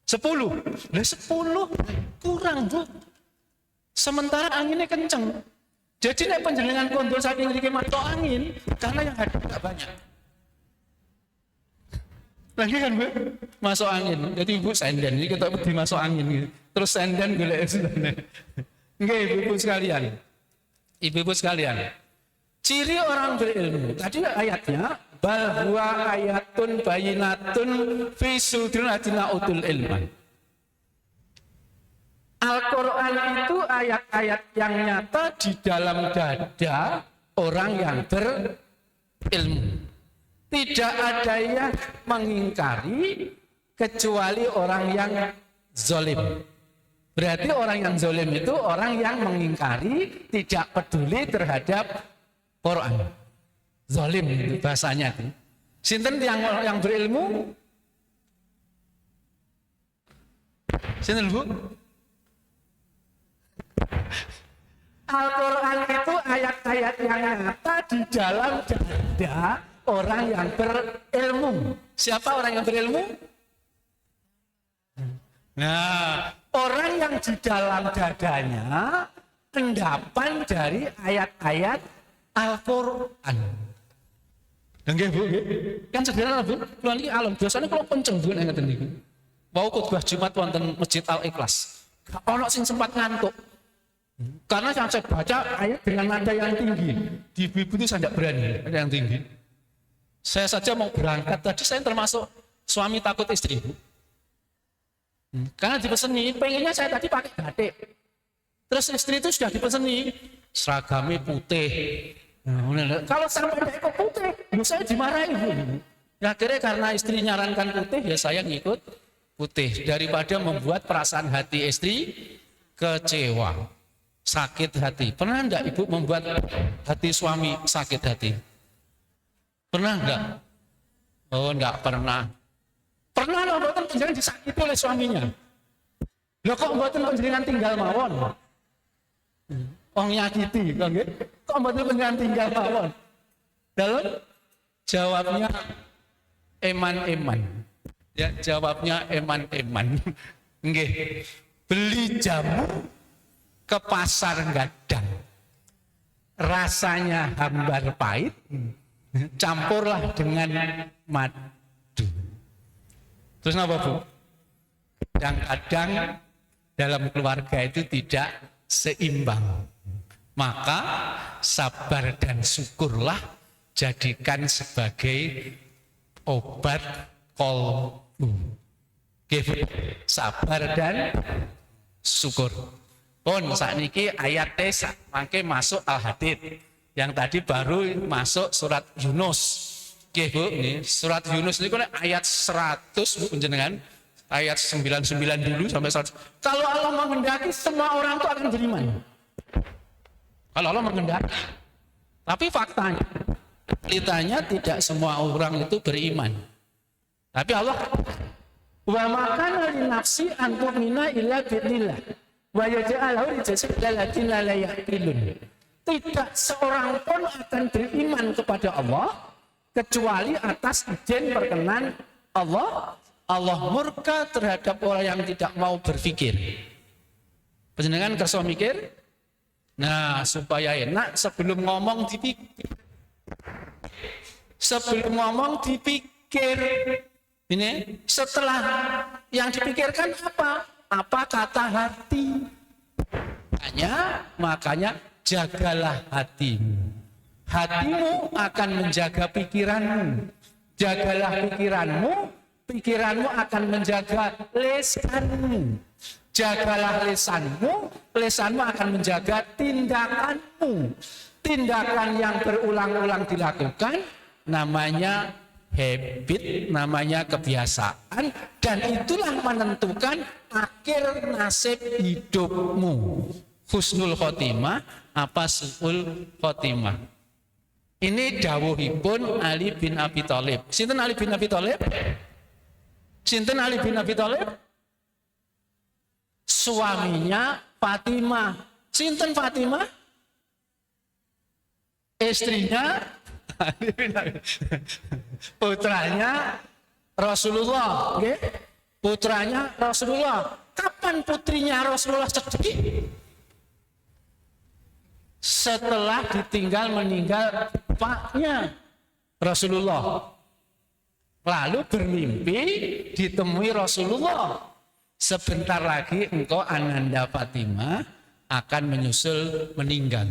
10. Lah 10 kurang Bu. Sementara anginnya kenceng. Jadi nek panjenengan kondol saking mriki matok angin, karena yang ada enggak banyak. Lagi kan Bu, masuk angin. Jadi Ibu senden, ini kita pergi masuk angin gitu. Terus senden golek senden. Nggih Ibu sekalian. Ibu-ibu sekalian. Ciri orang berilmu. Tadi ayatnya bal huwa ayatun bayinatun fi sudratina utul ilman. Al-Quran itu ayat-ayat yang nyata di dalam dada orang yang berilmu. Tidak ada yang mengingkari kecuali orang yang zalim. Berarti orang yang zalim itu orang yang mengingkari, tidak peduli terhadap Quran. Zalim bahasanya itu. Sinten yang berilmu? Sinten Bu? Al-Quran itu ayat-ayat yang nyata di dalam dada orang yang berilmu. Siapa orang yang berilmu? Nah, orang yang di dalam dadanya endapan dari ayat-ayat Al-Quran. Dan Bu, kan sederhana Bu, kula niki alon biasane kula penceng Bu nek ngeten niku. Wau khotbah Jumat wonten Masjid Al-Ikhlas. Gak ono sing sempat ngantuk. Karena yang saya baca ayat dengan nada yang tinggi, di ibu itu saya tidak berani, ada yang tinggi. Saya saja mau berangkat tadi, saya termasuk suami takut istri. Karena dipeseni, pengennya saya tadi pakai batik. Terus istri itu sudah dipeseni, seragamnya putih. Kalau sampai kok putih, saya dimarahin. Ya akhirnya karena istri nyarankan putih, ya saya ngikut putih. Daripada membuat perasaan hati istri kecewa, sakit hati. Pernah enggak ibu membuat hati suami sakit hati? Pernah enggak? Oh enggak pernah. Pernah loh, mboten panjenengan disakiti oleh suaminya. Loh kok mboten panjenengan tinggal mawon? Oh nyakiti, kok mboten panjenengan tinggal mawon? Dalam jawabnya eman-eman. Ya, jawabnya eman-eman. Nggih. Beli jamu ke pasar Gadang. Rasanya hambar pahit, campurlah dengan madu. Terus apa Bu? Kadang-kadang dalam keluarga itu tidak seimbang. Maka sabar dan syukurlah jadikan sebagai obat kolbu. Sabar dan syukur. Pun sakniki ayatnya mangke masuk Al-Hadid. Yang tadi baru masuk surat Yunus. Oke Bu, ini surat Yunus ini ayat 100 Bu penjenengan, ayat 99 dulu sampai 100. Kalau Allah menghendaki semua orang itu akan beriman. Kalau Allah menghendaki. Tapi faktanya tidak semua orang itu beriman. Tapi Allah wa makana li nafsi an tu'mina illa billah wa yaj'alahu li jasadallatina la yaqilun. Tidak seorang pun akan beriman kepada Allah kecuali atas izin perkenan Allah. Allah murka terhadap orang yang tidak mau berpikir. Panjenengan kersa mikir? Nah, supaya enak sebelum ngomong dipikir. Sebelum ngomong dipikir. Ini setelah yang dipikirkan apa? Apa kata hati? Makanya jagalah hatimu. Hatimu akan menjaga pikiranmu. Jagalah pikiranmu, pikiranmu akan menjaga lesanmu. Jagalah lesanmu, lesanmu akan menjaga tindakanmu. Tindakan yang berulang-ulang dilakukan namanya habit, namanya kebiasaan, dan itulah menentukan akhir nasib hidupmu. Husnul khotimah apa su'ul khotimah. Ini dawuhipun Ali bin Abi Thalib. Sinten Ali bin Abi Thalib? Sinten Ali bin Abi Thalib? Suaminya Fatimah. Sinten Fatimah? Istrinya Ali bin Abi. Putranya Rasulullah, okay? Putranya Rasulullah. Kapan putrinya Rasulullah sedih? Setelah ditinggal meninggal bapaknya Rasulullah. Lalu bermimpi ditemui Rasulullah. Sebentar lagi engkau Ananda Fatimah akan menyusul meninggal.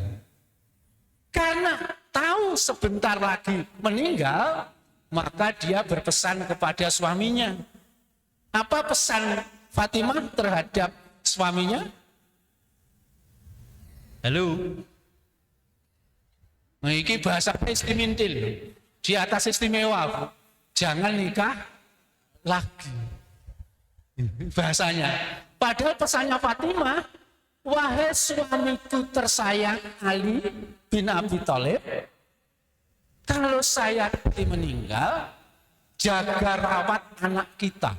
Karena tahu sebentar lagi meninggal, maka dia berpesan kepada suaminya. Apa pesan Fatimah terhadap suaminya? Halo. Nah, ini bahasa istimintil. Di atas istimewa. Jangan nikah lagi. Bahasanya. Padahal pesannya Fatimah, wahai suamiku tersayang Ali bin Abi Thalib, kalau saya nanti meninggal, jaga rawat anak kita.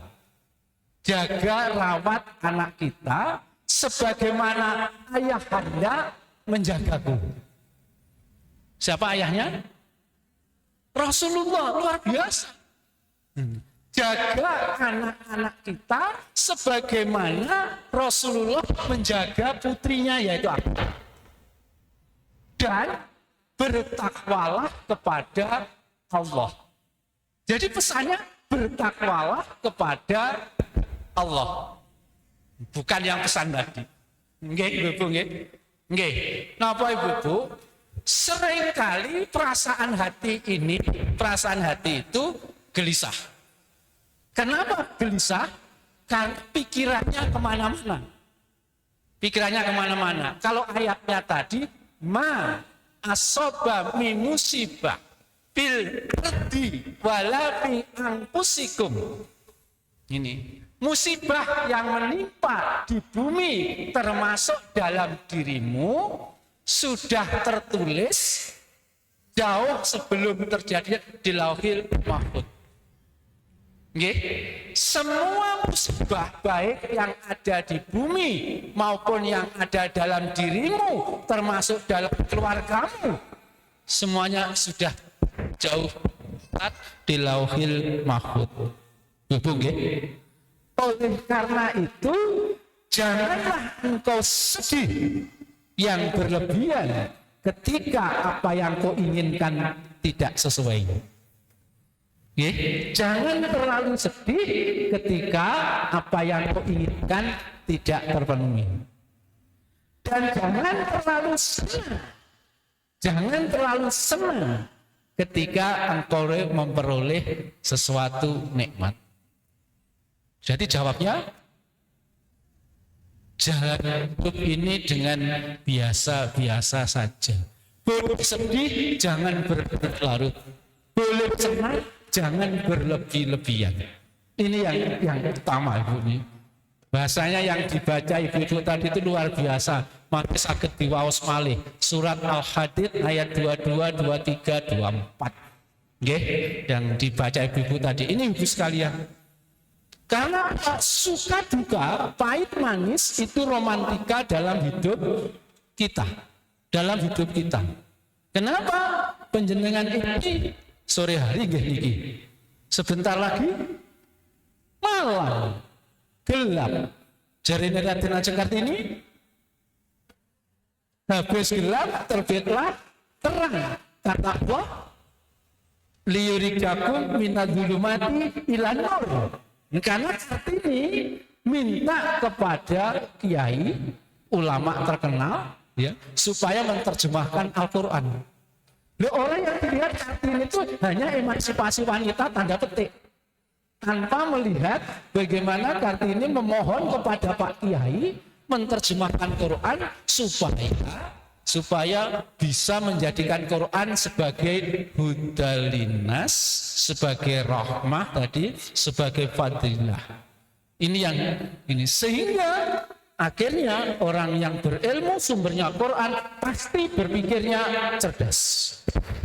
Jaga rawat anak kita sebagaimana ayah Anda menjagaku. Siapa ayahnya? Rasulullah, luar biasa. Jaga anak-anak kita sebagaimana Rasulullah menjaga putrinya, yaitu aku. Dan bertakwalah kepada Allah. Jadi pesannya bertakwalah kepada Allah. Bukan yang pesan tadi. Nggih, Ibu, nggih. Nggih. Napa Ibu? Seringkali perasaan hati itu gelisah. Kenapa gelisah? Kan pikirannya kemana-mana. Pikirannya kemana-mana. Kalau ayatnya tadi, ma asoba min musibah bil ardi wala fi anfusikum. Ini musibah yang menimpa di bumi termasuk dalam dirimu sudah tertulis jauh sebelum terjadi di Lauhil Mahfuz. Semua musibah baik yang ada di bumi maupun yang ada dalam dirimu termasuk dalam keluargamu semuanya sudah jauh di Lauhil Mahfuz. Oleh karena itu janganlah engkau sedih yang berlebihan ketika apa yang kau inginkan tidak sesuai. Jangan terlalu sedih ketika apa yang kau inginkan tidak terpenuhi. Dan jangan terlalu senang. Jangan terlalu senang ketika engkau memperoleh sesuatu nikmat. Jadi jawabnya, jalan hidup ini dengan biasa-biasa saja. Boleh sedih, jangan berlarut. Boleh senang, jangan berlebih-lebihan. Ini yang utama, Ibu ini. Bahasanya yang dibaca Ibu tadi itu luar biasa. Maka sakit diwaos malih. Surat Al-Hadid ayat 22, 23, 24. Yang dibaca Ibu tadi. Ini Ibu sekalian. Karena suka duka, pahit manis itu romantika dalam hidup kita. Dalam hidup kita. Kenapa penjenengan ini sore hari niki? Sebentar lagi malam gelap. Jarine Raden Ajeng Kartini, habis gelap terbitlah terang. Kata Allah, liyurikakum minadz-dzulumati ilan nur. Karena Kartini minta kepada kiai ulama terkenal ya supaya menerjemahkan Al-Qur'an. Orang yang dilihat Kartini itu hanya emansipasi wanita tanda petik. Tanpa melihat bagaimana Kartini memohon kepada Pak Kiai menerjemahkan Quran supaya bisa menjadikan Quran sebagai hudalinas, sebagai rahmah tadi, sebagai fadilah. Ini sehingga akhirnya orang yang berilmu sumbernya Quran pasti berpikirnya cerdas.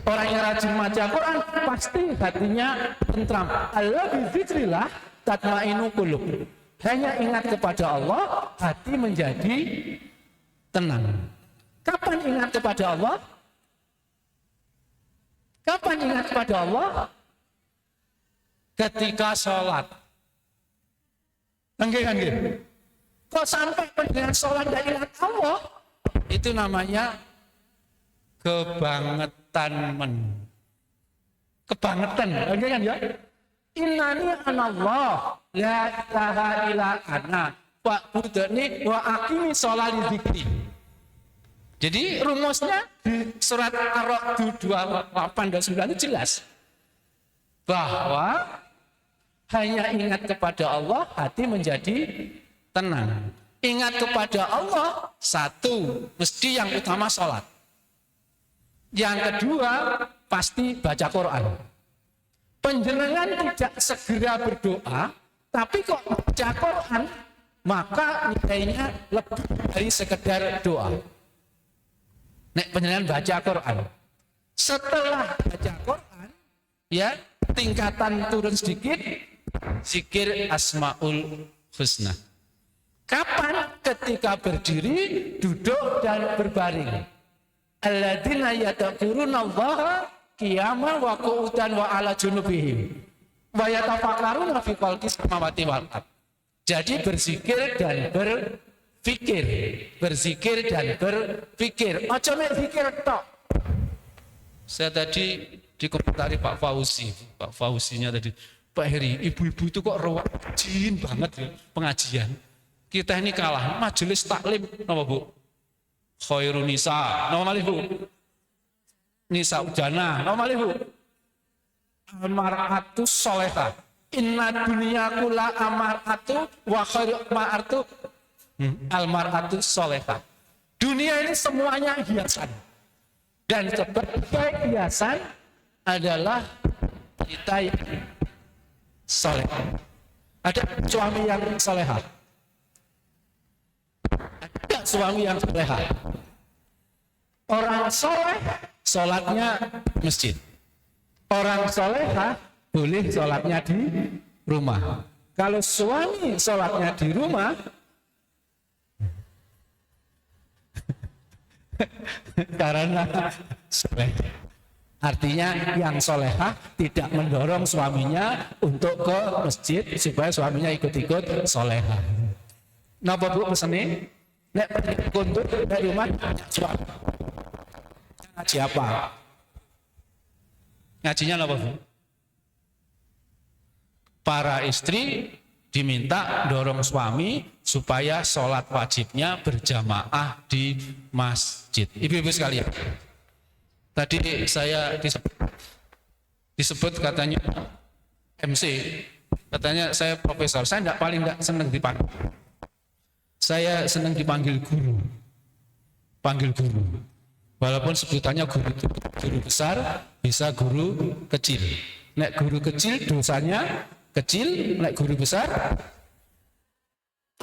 Orang yang rajin baca Quran pasti hatinya tentram. Allah bizikrillah tatmainu qulub. Hanya ingat kepada Allah, hati menjadi tenang. Kapan ingat kepada Allah? Kapan ingat kepada Allah? Ketika sholat. Enggak. Kok sampai dengan sholat dan ingat Allah? Itu namanya kebangetan, enggak kan ya? Innani anallah, la ilaha illa ana, fa'budni wa aqimi sholati dzikri. Jadi rumusnya di surat Ar-Ra'd 28 dan 9 itu jelas bahwa hanya ingat kepada Allah hati menjadi tenang. Ingat kepada Allah satu, mesti yang utama sholat. Yang kedua pasti baca Quran. Penjenengan tidak segera berdoa, tapi kok baca Quran, maka nilainya lebih dari sekedar doa. Nek penjenengan baca Quran, setelah baca Quran, ya tingkatan turun sedikit, zikir Asmaul Husna. Kapan? Ketika berdiri, duduk dan berbaring. Alladzina yadhkuruna qiyaman wa qu'udan wa ala junubihim wa yatafakkaruna fi khalqis samawati wal ardh. Jadi berzikir dan berpikir, berzikir dan berpikir. Aja mek zikir tok. Saya tadi dikomentari Pak Fauzinya tadi, Pak Heri, ibu-ibu itu kok rajin banget ya pengajian. Kita ini kalah majelis taklim, napa Bu? Khairun nisa, napa malih Bu? Nisa ujana, napa malih Bu? Almar'atus solehah, Inna dunyaku la amaratu wa khairu ma'artu almaratu solehah. Dunia ini semuanya hiasan. Dan sebaik hiasan adalah kita yang soleh. Ada suami yang solehah? Ada suami yang solehah? Orang soleh, sholatnya masjid. Orang solehah boleh sholatnya di rumah. Kalau suami sholatnya di rumah, karena soleh. Artinya yang solehah tidak mendorong suaminya untuk ke masjid supaya suaminya ikut-ikut solehah. Napa Bu pesene? Nek kuntur dari rumah suami. Ngaji apa? Ngajinya apa Bu? Para istri diminta dorong suami supaya sholat wajibnya berjamaah di masjid. Ibu-ibu sekalian, tadi saya disebut katanya MC, katanya saya profesor. Saya paling tidak senang dipanggil. Saya senang dipanggil guru, panggil guru. Walaupun sebutannya guru itu guru besar, bisa guru kecil. Nek guru kecil dosanya kecil, nek guru besar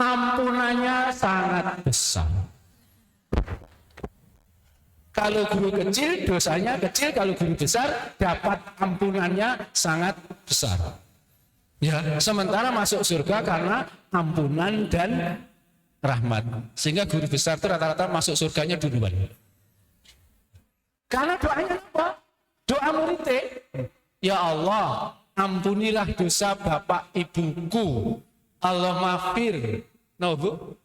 ampunannya sangat besar. Kalau guru kecil dosanya kecil, kalau guru besar dapat ampunannya sangat besar. Ya, sementara masuk surga karena ampunan dan rahmat. Sehingga guru besar itu rata-rata masuk surganya duluan. Karena doanya apa? Doa muridnya, ya Allah, ampunilah dosa bapak ibuku. Allah maghfir. No, Bu?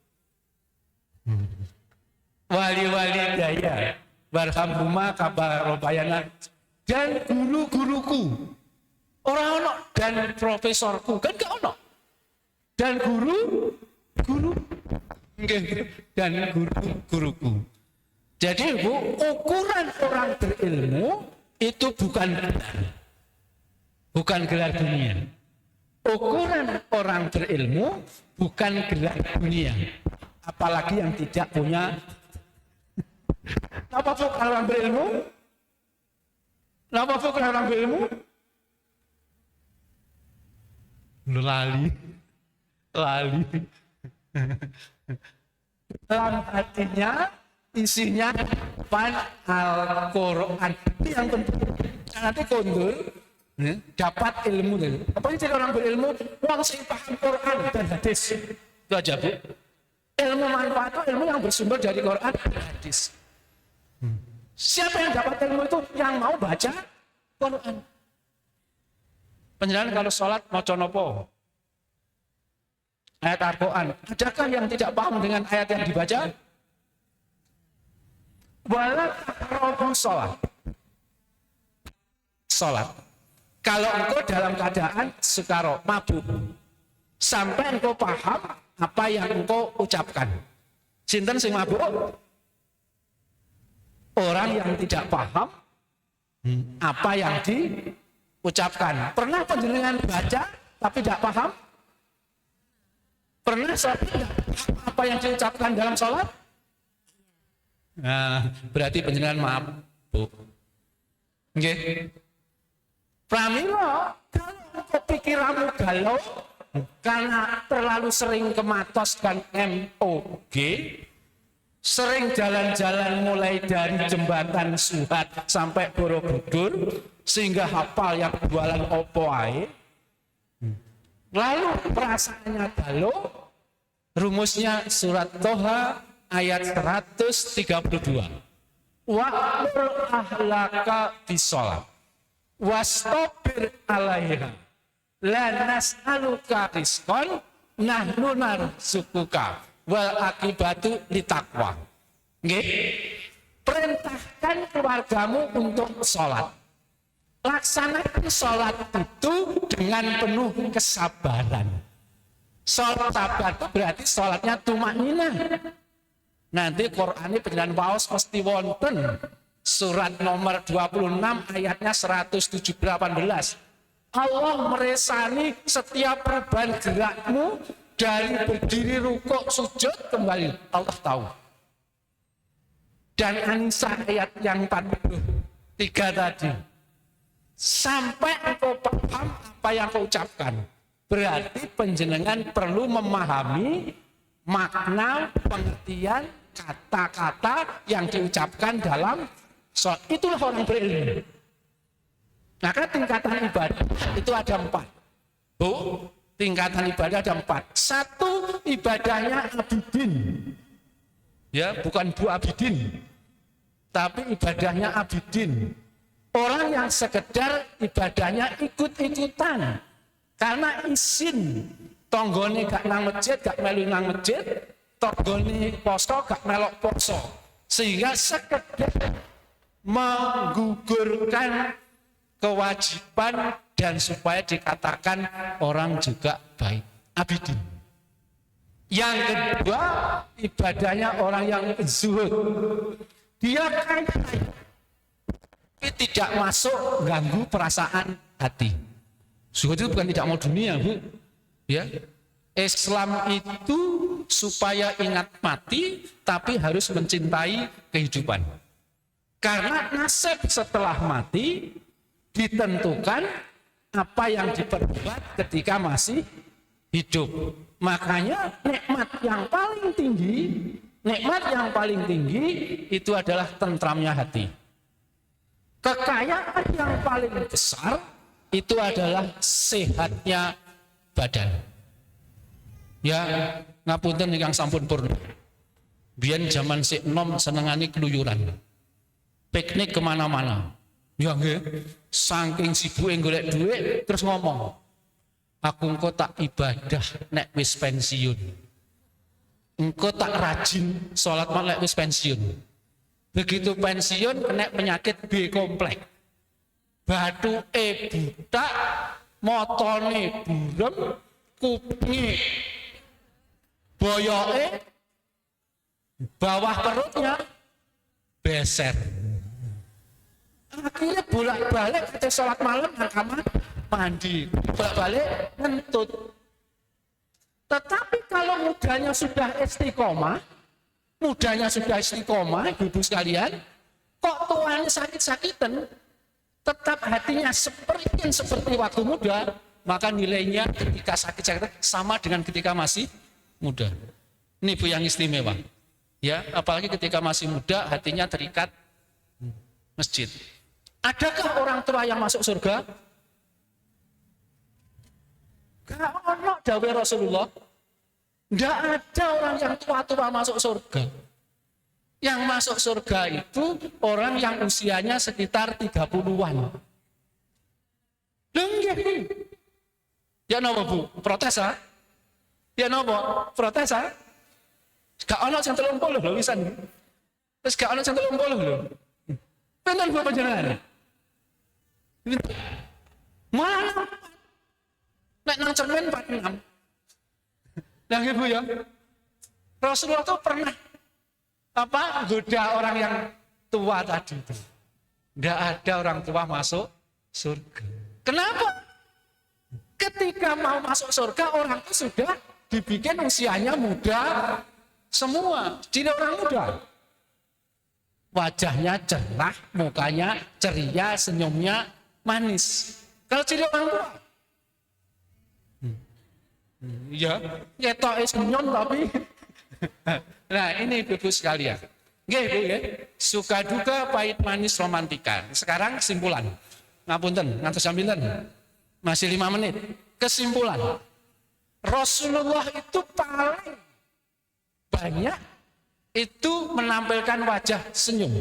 Wali-wali daya. Warhamhuma kama rabbayana. Dan guru-guruku. Orang ono dan profesorku. Kan gak ono. Dan guru. Dan guru-guruku. Jadi Bu, ukuran orang berilmu itu bukan gelar dunia. Ukuran orang berilmu bukan gelar dunia. Apalagi yang tidak punya. Apa Bu kalau orang berilmu? Apa Bu kalau orang berilmu? Lali. Dalam hatinya isinya Al-Quran. Yang penting nanti kondur dapat ilmu. Apa sih orang berilmu? Orang sing paham Quran dan hadis. Itu aja Bu. Ilmu manfaat itu ilmu yang bersumber dari Quran dan hadis. Siapa yang dapat ilmu itu? Yang mau baca Quran. Penjelasan kalau sholat maca napa? Ayat Al-Quran. Adakah yang tidak paham dengan ayat yang dibaca? Wala taqrabu sholat. Kalau engkau dalam keadaan sukaro, mabuk, sampai engkau paham apa yang engkau ucapkan. Sinten sing mabuk? Orang yang tidak paham apa yang diucapkan. Pernah panjenengan baca tapi tidak paham? Pernah sholat tidak paham apa yang diucapkan dalam sholat? Nah, berarti panjenengan mabuk. Nggih. Pramila, kalau pikiranmu galau karena terlalu sering kematoskan MOG, sering jalan-jalan mulai dari jembatan Suhat sampai Borobudur sehingga hafal yang jualan opo ae. Lalu perasaannya galau, rumusnya surat Toha ayat 132. Wa'mur ahlaka bisolat wastabir alaiha la nas'aluka rizqan nahnu narzuquka wal akibatu litaqwa. Nggih. Perintahkan keluargamu untuk sholat. Laksanakan sholat itu dengan penuh kesabaran. Sholat sabar itu berarti sholatnya tumakninah. Nanti Quran ini penjelasan waos mesti wonten. Surat nomor 26 ayatnya 118. Allah meresani setiap perubahan gerakmu dari berdiri rukuk sujud kembali. Allah tahu. Dan An-Nisa ayat yang 43 tadi. Sampai engkau paham apa yang kau ucapkan. Berarti penjenengan perlu memahami makna, pengertian, kata-kata yang diucapkan dalam sholat. Itulah orang berilmu. Maka tingkatan ibadah itu ada 4. Bu, tingkatan ibadah ada 4. 1, ibadahnya abidin. Ya, bukan Bu Abidin. Tapi ibadahnya abidin. Orang yang sekedar ibadahnya ikut-ikutan. Karena isin. Tonggone gak nang masjid, gak melu nang masjid. Tonggone poso, gak melok poso. Sehingga sekedar menggugurkan kewajiban dan supaya dikatakan orang juga baik. Abidin. Yang kedua, ibadahnya orang yang zuhud. Dia kan tidak masuk ganggu perasaan hati. Zuhud itu bukan tidak mau dunia, Bu. Ya. Islam itu supaya ingat mati tapi harus mencintai kehidupan. Karena nasib setelah mati ditentukan apa yang diperbuat ketika masih hidup. Makanya nikmat yang paling tinggi itu adalah tentramnya hati. Kekayaan yang paling besar itu adalah sehatnya badan. Ya, ngapunten ingkang sampun purna. Biyen zaman sik enom senengane keluyuran. Piknik kemana-mana. Ya nggih, saking sibuke golek duit terus ngomong, aku engko tak ibadah nek wis pensiun. Engko tak rajin sholat nek wis pensiun. Begitu pensiun kena penyakit B kompleks. Bathuke butak, motone burem, kupinge boyoke, bawah perutnya beser. Akhirnya bolak-balik kita sholat malam nang kamar mandi, bolak-balik ngentut. Tetapi kalau mudanya sudah istiqomah, ibu-ibu sekalian, kok tuanya sakit-sakitan, tetap hatinya seperti waktu muda, maka nilainya ketika sakit-sakitan sama dengan ketika masih muda. Ini Bu yang istimewa. Ya, apalagi ketika masih muda hatinya terikat masjid. Adakah orang tua yang masuk surga? Gak ono dawuh Rasulullah. Tidak ada orang yang tua-tua masuk surga. Yang masuk surga itu orang yang usianya sekitar 30-an. Lenggih. Ya napa Bu? Protes ah? Ya napa? Protes ah? Gak ono sing 30 lho wisan. Terus gak ono sing 30 lho. Pinten Bu panjenengan? Malah nek nang cermin 46. Nah Ibu ya, Rasulullah itu pernah goda orang yang tua tadi itu. Tidak ada orang tua masuk surga. Kenapa? Ketika mau masuk surga orang itu sudah dibikin usianya muda semua, jadi orang muda. Wajahnya cerah, mukanya ceria, senyumnya manis. Kalau jadi orang tua, ya, nyetok senyum tapi. Nah ini Ibu sekalian. Nggih Bu ya, suka duka pahit manis romantika. Sekarang kesimpulan. Ngapunten, ngantos sampeyan. Masih 5 menit. Kesimpulan. Rasulullah itu paling banyak itu menampilkan wajah senyum.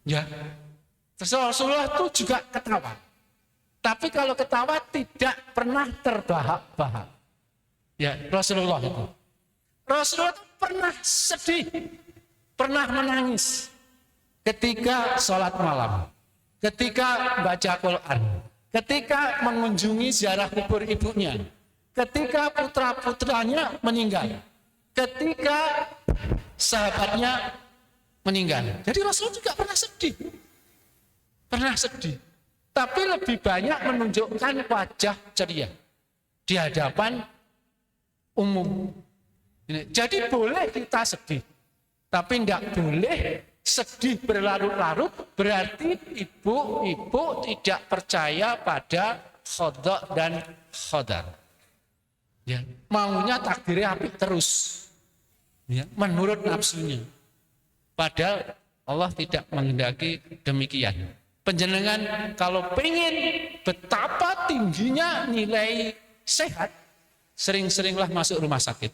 Ya. Terus Rasulullah itu juga ketawa. Tapi kalau ketawa tidak pernah terbahak-bahak. Ya, Rasulullah itu. Rasulullah itu pernah sedih, pernah menangis ketika sholat malam, ketika baca Quran, ketika mengunjungi ziarah kubur ibunya, ketika putra-putranya meninggal, ketika sahabatnya meninggal. Jadi Rasulullah juga pernah sedih. tapi lebih banyak menunjukkan wajah ceria di hadapan umum. Jadi boleh kita sedih, tapi tidak boleh sedih berlarut-larut, berarti ibu-ibu tidak percaya pada qada dan qadar. Ya, maunya takdirnya apik terus, ya, menurut nafsunya. Padahal Allah tidak menghendaki demikian. Panjenengan kalau pengen betapa tingginya nilai sehat, sering-seringlah masuk rumah sakit.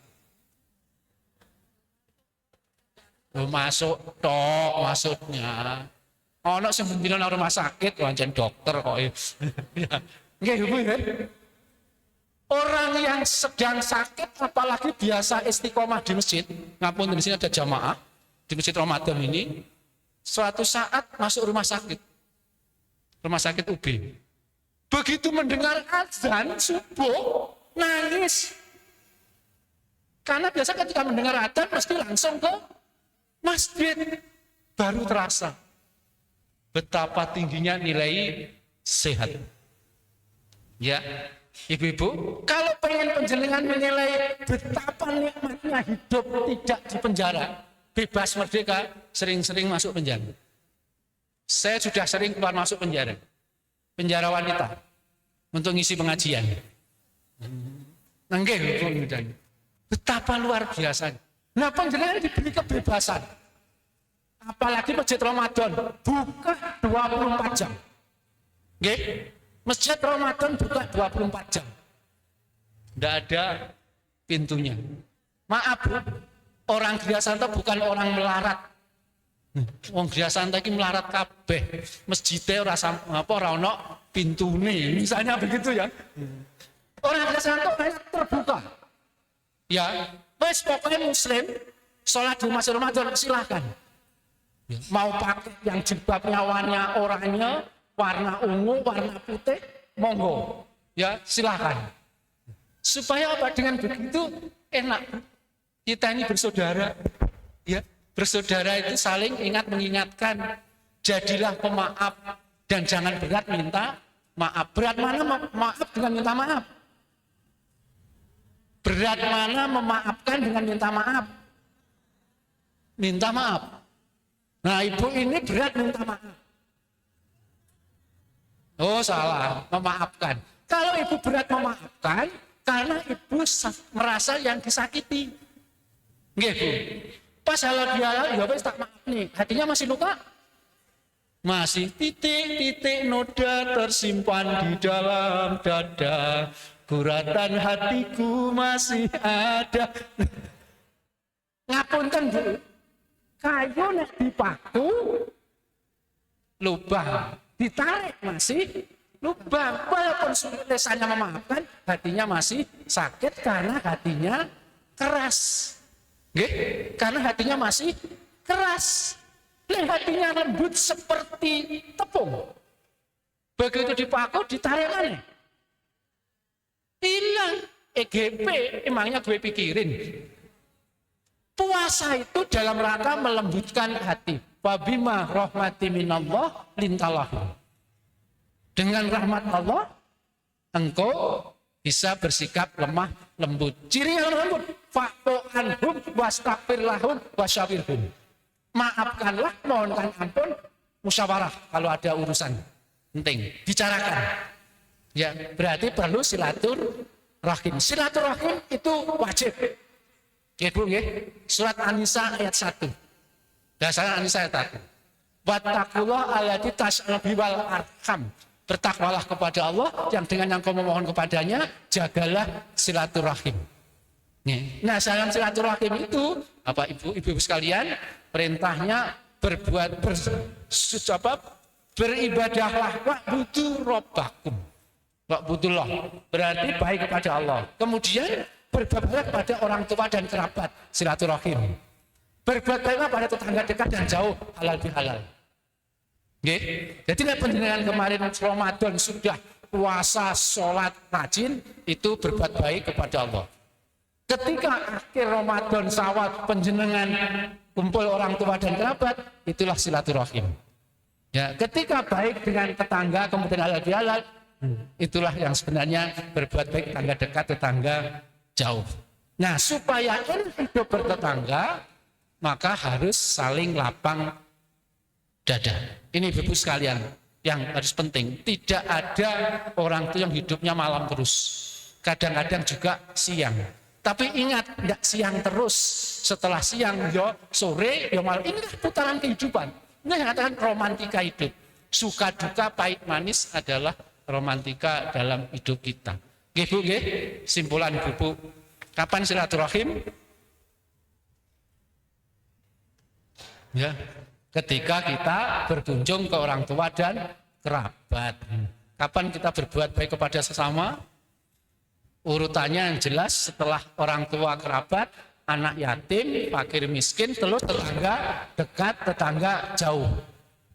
Masuk tok maksudnya. Ono sing pimpinan rumah sakit pancen dokter kok. Nggih Bu ya. Orang yang sedang sakit apalagi biasa istiqomah di masjid, ngapun di sini ada jamaah di masjid Ramadan ini, suatu saat masuk rumah sakit UB. Begitu mendengar azan subuh nangis. Karena biasa ketika mendengar azan mesti langsung ke masjid, baru terasa betapa tingginya nilai sehat. Ya, ibu-ibu, kalau pengen panjenengan menilai betapa nikmatnya hidup tidak di penjara, bebas merdeka, sering-sering masuk penjara. Saya sudah sering keluar masuk penjara wanita, untuk ngisi pengajian. Nggih, betapa luar biasanya. Nah, panjenengan diberi kebebasan. Apalagi masjid Ramadan buka 24 jam. Nggih? Masjid Ramadan buka 24 jam. Tidak ada pintunya. Maaf, Bu, orang Gria Santa bukan orang melarat. Wong Gria Santa iki melarat kabeh. Masjidnya ora ono pintune, misalnya begitu ya. Orang Gria Santa terbuka. Ya, wes pokoknya muslim sholat di masjid Ramadan silahkan. Ya, mau pakai yang jilbabnya oranye, warna ungu, warna putih, monggo. Ya, silahkan. Supaya apa? Dengan begitu enak. Kita ini bersaudara. Ya, bersaudara itu saling ingat mengingatkan. Jadilah pemaaf dan jangan berat minta maaf. Berat mana maaf dengan minta maaf? Berat mana memaafkan dengan minta maaf? Minta maaf. Nah, ibu ini berat minta maaf. Oh, salah, memaafkan. Kalau ibu berat memaafkan, karena ibu merasa yang disakiti. Nggih, Bu. Pas kalau dia ya wis tak maaf nih, hatinya masih luka? Masih titik-titik noda tersimpan di dalam dada. Guratan hatiku masih ada. Ngapunten, Bu. Kayu nek dipaku lubang, ditarik masih lubang. Walaupun tulisannya memaafkan, hatinya masih sakit karena hatinya keras. Nggih? Karena hatinya masih keras. Hatinya lembut seperti tepung. Begitu dipaku, ditarik mana? Hilang. EGP, emangnya gue pikirin. Puasa itu dalam rangka melembutkan hati. Wabima rahmati minallah lintalahu. Dengan rahmat Allah, engkau bisa bersikap lemah lembut. Ciri yang lembut, fa'fu anhum wastaghfir lahum wasyawirhum. Maafkanlah, mohonkan ampun, musyawarah kalau ada urusan penting, bicarakan. Ya, berarti perlu silaturahim. Silaturahim itu wajib. Ya, Bu, ya. Surat An-Nisa ayat 1. Dasar An-Nisa ayat 1. Wattaqullah allati tas'al biwal arham. Bertakwalah kepada Allah yang dengan yang kau memohon kepadanya, jagalah silaturahim. Nah, dalam silaturahim itu, apa ibu-ibu sekalian, perintahnya beribadahlah wa'budu rabbakum. Wa'budullah berarti baik kepada Allah. Kemudian berbuat baik kepada orang tua dan kerabat, silaturahim. Berbuat baiklah pada tetangga dekat dan jauh, halal bihalal. Nggih. Jadi nek panjenengan kemarin Ramadan sudah puasa, sholat, rajin, itu berbuat baik kepada Allah. Ketika akhir Ramadan sawat panjenengan kumpul orang tua dan kerabat, itulah silaturahim. Ya, ketika baik dengan tetangga kemudian halal bihalal, itulah yang sebenarnya berbuat baik tetangga dekat, tetangga jauh. Nah, supaya hidup bertetangga, maka harus saling lapang dada. Ini Ibu sekalian yang harus penting. Tidak ada orang itu yang hidupnya malam terus. Kadang-kadang juga siang. Tapi ingat, tidak siang terus. Setelah siang, yo sore, yo malam. Inilah putaran kehidupan. Ini yang katakan romantika hidup. Suka duka pahit manis adalah romantika dalam hidup kita. Nggih Bu, nggih. Simpulan Bu. Kapan silaturahim? Ya, ketika kita berkunjung ke orang tua dan kerabat. Kapan kita berbuat baik kepada sesama? Urutannya yang jelas setelah orang tua kerabat, anak yatim, fakir miskin, terus tetangga dekat, tetangga jauh.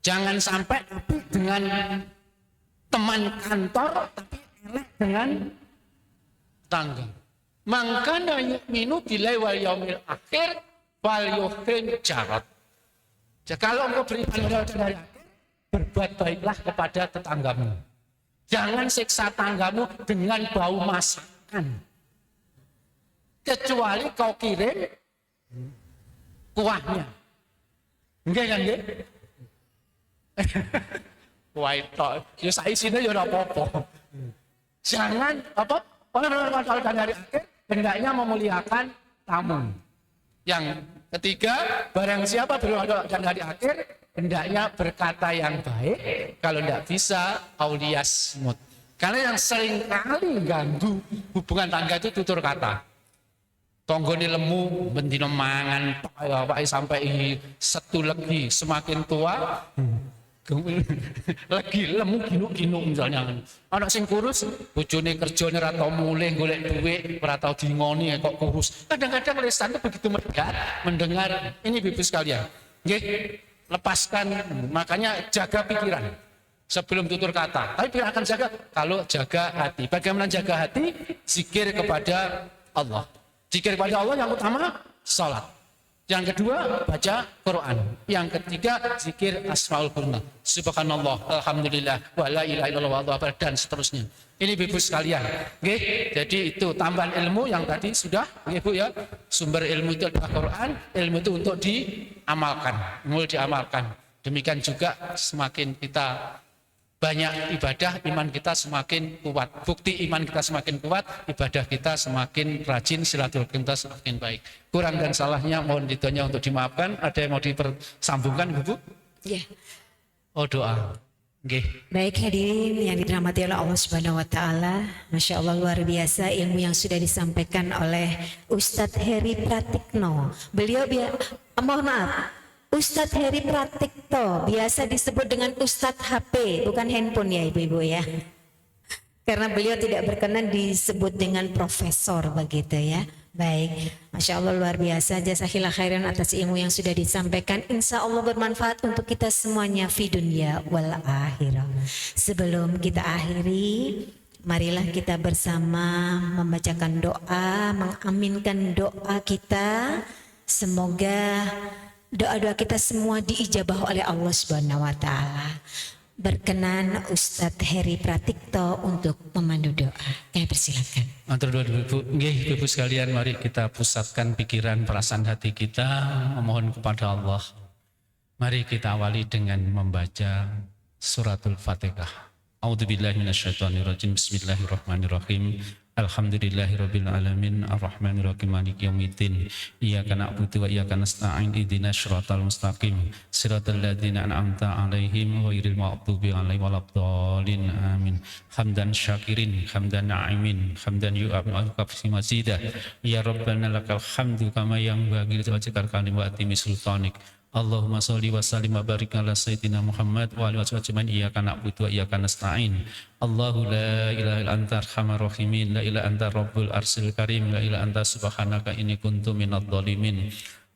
Jangan sampai apik dengan teman kantor, tapi elek dengan tetangga. Mangkana yu'minu billahi wal yaumil akhir fal yuhsin jarat. Jadi kalau engkau beriman kepada hari akhir, berbuat baiklah kepada tetanggamu. Jangan siksa tetanggamu dengan bau masakan. Kecuali kau kirim kuahnya. Enggak kan, nggih? Kuah itu, ya saisine ya ora apa-apa. Jangan apa? Kalau dari akhir hendaknya memuliakan tamu. Yang ketiga, barang siapa berdoa dan hari akhir hendaknya berkata yang baik. Kalau tidak bisa, aulias smut. Karena yang sering kali ganggu hubungan tangga itu tutur kata. Tonggone lemu, bendino mangan, pak sampai setu lagi semakin tua, lagi lemu ginu misalnya. Anak sing kurus, bojone kerjane ora tau mulih golek duit, ora tau dingoni kok kurus. Kadang-kadang lesan itu begitu mendengar ini Ibu sekalian. Nggih, lepaskan, makanya jaga pikiran sebelum tutur kata. Tapi akan jaga kalau jaga hati. Bagaimana jaga hati? Zikir kepada Allah. Zikir kepada Allah yang utama salat. Yang kedua baca Quran. Yang ketiga zikir asmaul husna. Subhanallah, alhamdulillah, wa la ilaha illallah wallahu akbar dan seterusnya. Ini Ibu sekalian. Nggih, jadi itu tambahan ilmu yang tadi sudah nggih Bu ya. Sumber ilmu itu adalah Quran, ilmu itu untuk diamalkan, mulai diamalkan. Demikian juga semakin kita banyak ibadah, iman kita semakin kuat. Bukti iman kita semakin kuat, ibadah kita semakin rajin, silaturahim kita semakin baik. Kurang dan salahnya mohon ridhonya untuk dimaafkan. Ada yang mau dipersambungkan, Bu? Ya. Oh, doa. Nggih. Baik hadirin yang dirahmati oleh Allah Subhanahu wa taala, Masya Allah luar biasa ilmu yang sudah disampaikan oleh Ustadz Heri Pratikno. Beliau mohon maaf, Ustadz Heri Pratikno biasa disebut dengan Ustadz HP, bukan handphone ya ibu-ibu ya. Karena beliau tidak berkenan disebut dengan profesor begitu ya. Baik, Masya Allah luar biasa. Jazakallahu khairan atas ilmu yang sudah disampaikan. Insya Allah bermanfaat untuk kita semuanya fi dunya wal akhirah. Sebelum kita akhiri, marilah kita bersama membacakan doa, mengaminkan doa kita. Semoga doa-doa kita semua diijabah oleh Allah Subhanahu wa taala. Berkenan Ustadz Heri Pratikno untuk memandu doa. Kami persilakan. Matur nuwun Ibu. Nggih, Ibu sekalian, mari kita pusatkan pikiran, perasaan hati kita memohon kepada Allah. Mari kita awali dengan membaca suratul Fatihah. A'udzubillahi minasyaitonirrajim. Bismillahirrahmanirrahim. Alhamdulillahirabbil alamin arrahmanirrahim maliki yaumiddin iyyaka na'budu wa iyyaka nasta'in ihdinas siratal mustaqim siratal ladzina an'amta 'alaihim ghairil maghdubi 'alaihim waladdallin amin hamdan syakirin hamdan na'imin hamdan yu'afi mazida ya rabbana lakal hamdu kama yanbaghi li wajhikal karim wa atimi sultanik Allahumma sholli wa sallim wa barik ala sayyidina Muhammad wa alihi wasallam iyyaka na'budu wa iyyaka nasta'in Allahu la ilaha illa anta arhamar rahimin la ilaha anta rabbul arsil karim la ilaha anta subhanaka inni kuntu minadh dhalimin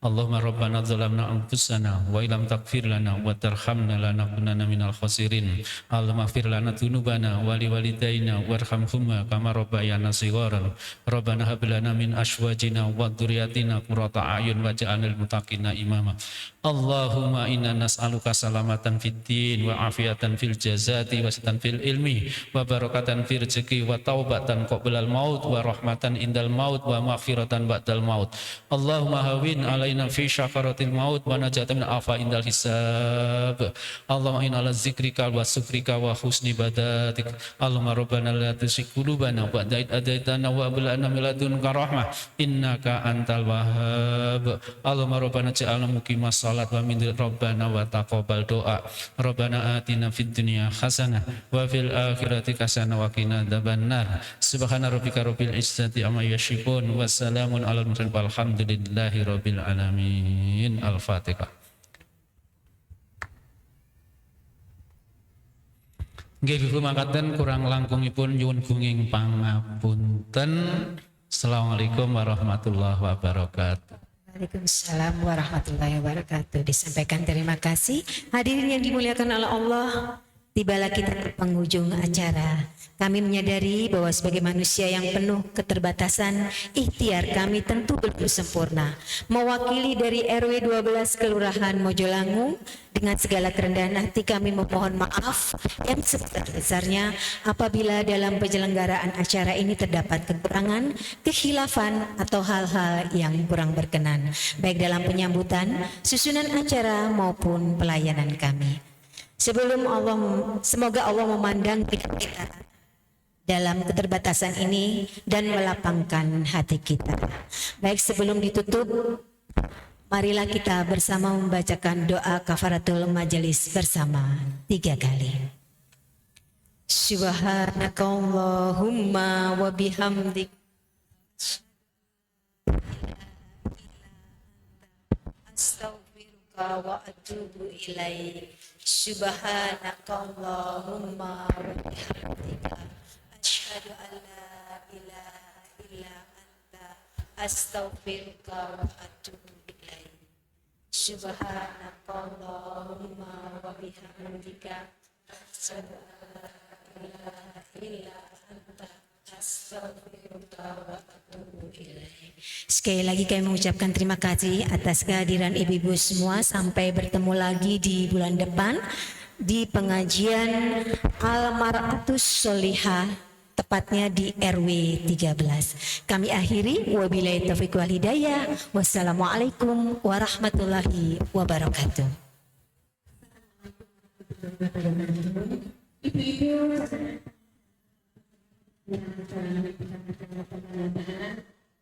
Allahumma rabbana zalamna anfusana wa illam taghfir lana wa tarhamna lanakunanna minal khasirin. Allahumma ighfir lana dzunubana wa liwalidayna warhamhuma kama rabbayana shigharan. Rabbana hab lana min azwajina wa dzurriyyatina qurrata a'yun waj'alna lil muttaqina imama. Allahumma inna nas'aluka salamatan fid din wa afiatan fil jazati wa satan fil ilmi wa barakatan fil rizqi wa taubatan qablal maut wa rahmatan indal maut wa maghfiratan ba'dal maut. Allahumma hawin alaina fi syakaratil maut wa najatan min afa indal hisab. Allahumma inna ala zikrika wa syukrika wa husni ibadatik. Allahumma rabbana la tuzigh qulubana ba'da idh hadaitana wa hab lana min ladunka rahmah innaka antal wahhab. Allahumma rabbana ja'alna muqimas salat wa min rabbana wa taqabbal doa. Rabbana atina fid dunya hasanah wa fil akhirati hasanah wa qina adzabannar. Subhana rabbika rabbil izzati amma yasifun wa salamun alal mursalin walhamdulillahi rabbil alamin. Al-Fatihah. Nggih Ibu mangkaten kurang langkungipun nyuwun gunging pangapunten. Assalamualaikum warahmatullahi wabarakatuh. Waalaikumsalam warahmatullahi wabarakatuh. Disampaikan terima kasih. Hadirin yang dimuliakan oleh Allah, tibalah kita ke penghujung acara. Kami menyadari bahwa sebagai manusia yang penuh keterbatasan, ikhtiar kami tentu belum sempurna. Mewakili dari RW 12 Kelurahan Mojolangu, dengan segala kerendahan hati kami memohon maaf yang sebesar-besarnya apabila dalam penyelenggaraan acara ini terdapat kekurangan, kekhilafan atau hal-hal yang kurang berkenan, baik dalam penyambutan, susunan acara maupun pelayanan kami. Semoga Allah memandang kita dalam keterbatasan ini dan melapangkan hati kita. Baik, sebelum ditutup, marilah kita bersama membacakan doa kafaratul majelis bersama 3 kali. Subhanakallahumma wa bihamdik astaghfiruka wa atubu ilaik. Subhanakallahumma wa bihamdika asyhadu an la ilaha illa anta astaghfiruka wa atubu ilaik. Subhanakallahumma wa bihamdika asyhadu an la ilaha illa anta astaghfiruka wa atubu ilaik. Sekali lagi kami mengucapkan terima kasih atas kehadiran ibu-ibu semua. Sampai bertemu lagi di bulan depan di pengajian Al-Mar'atus Sholihah, tepatnya di RW 13. Kami akhiri, wabillahi taufiq wal hidayah. Wassalamualaikum warahmatullahi wabarakatuh.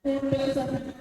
Ibu-ibu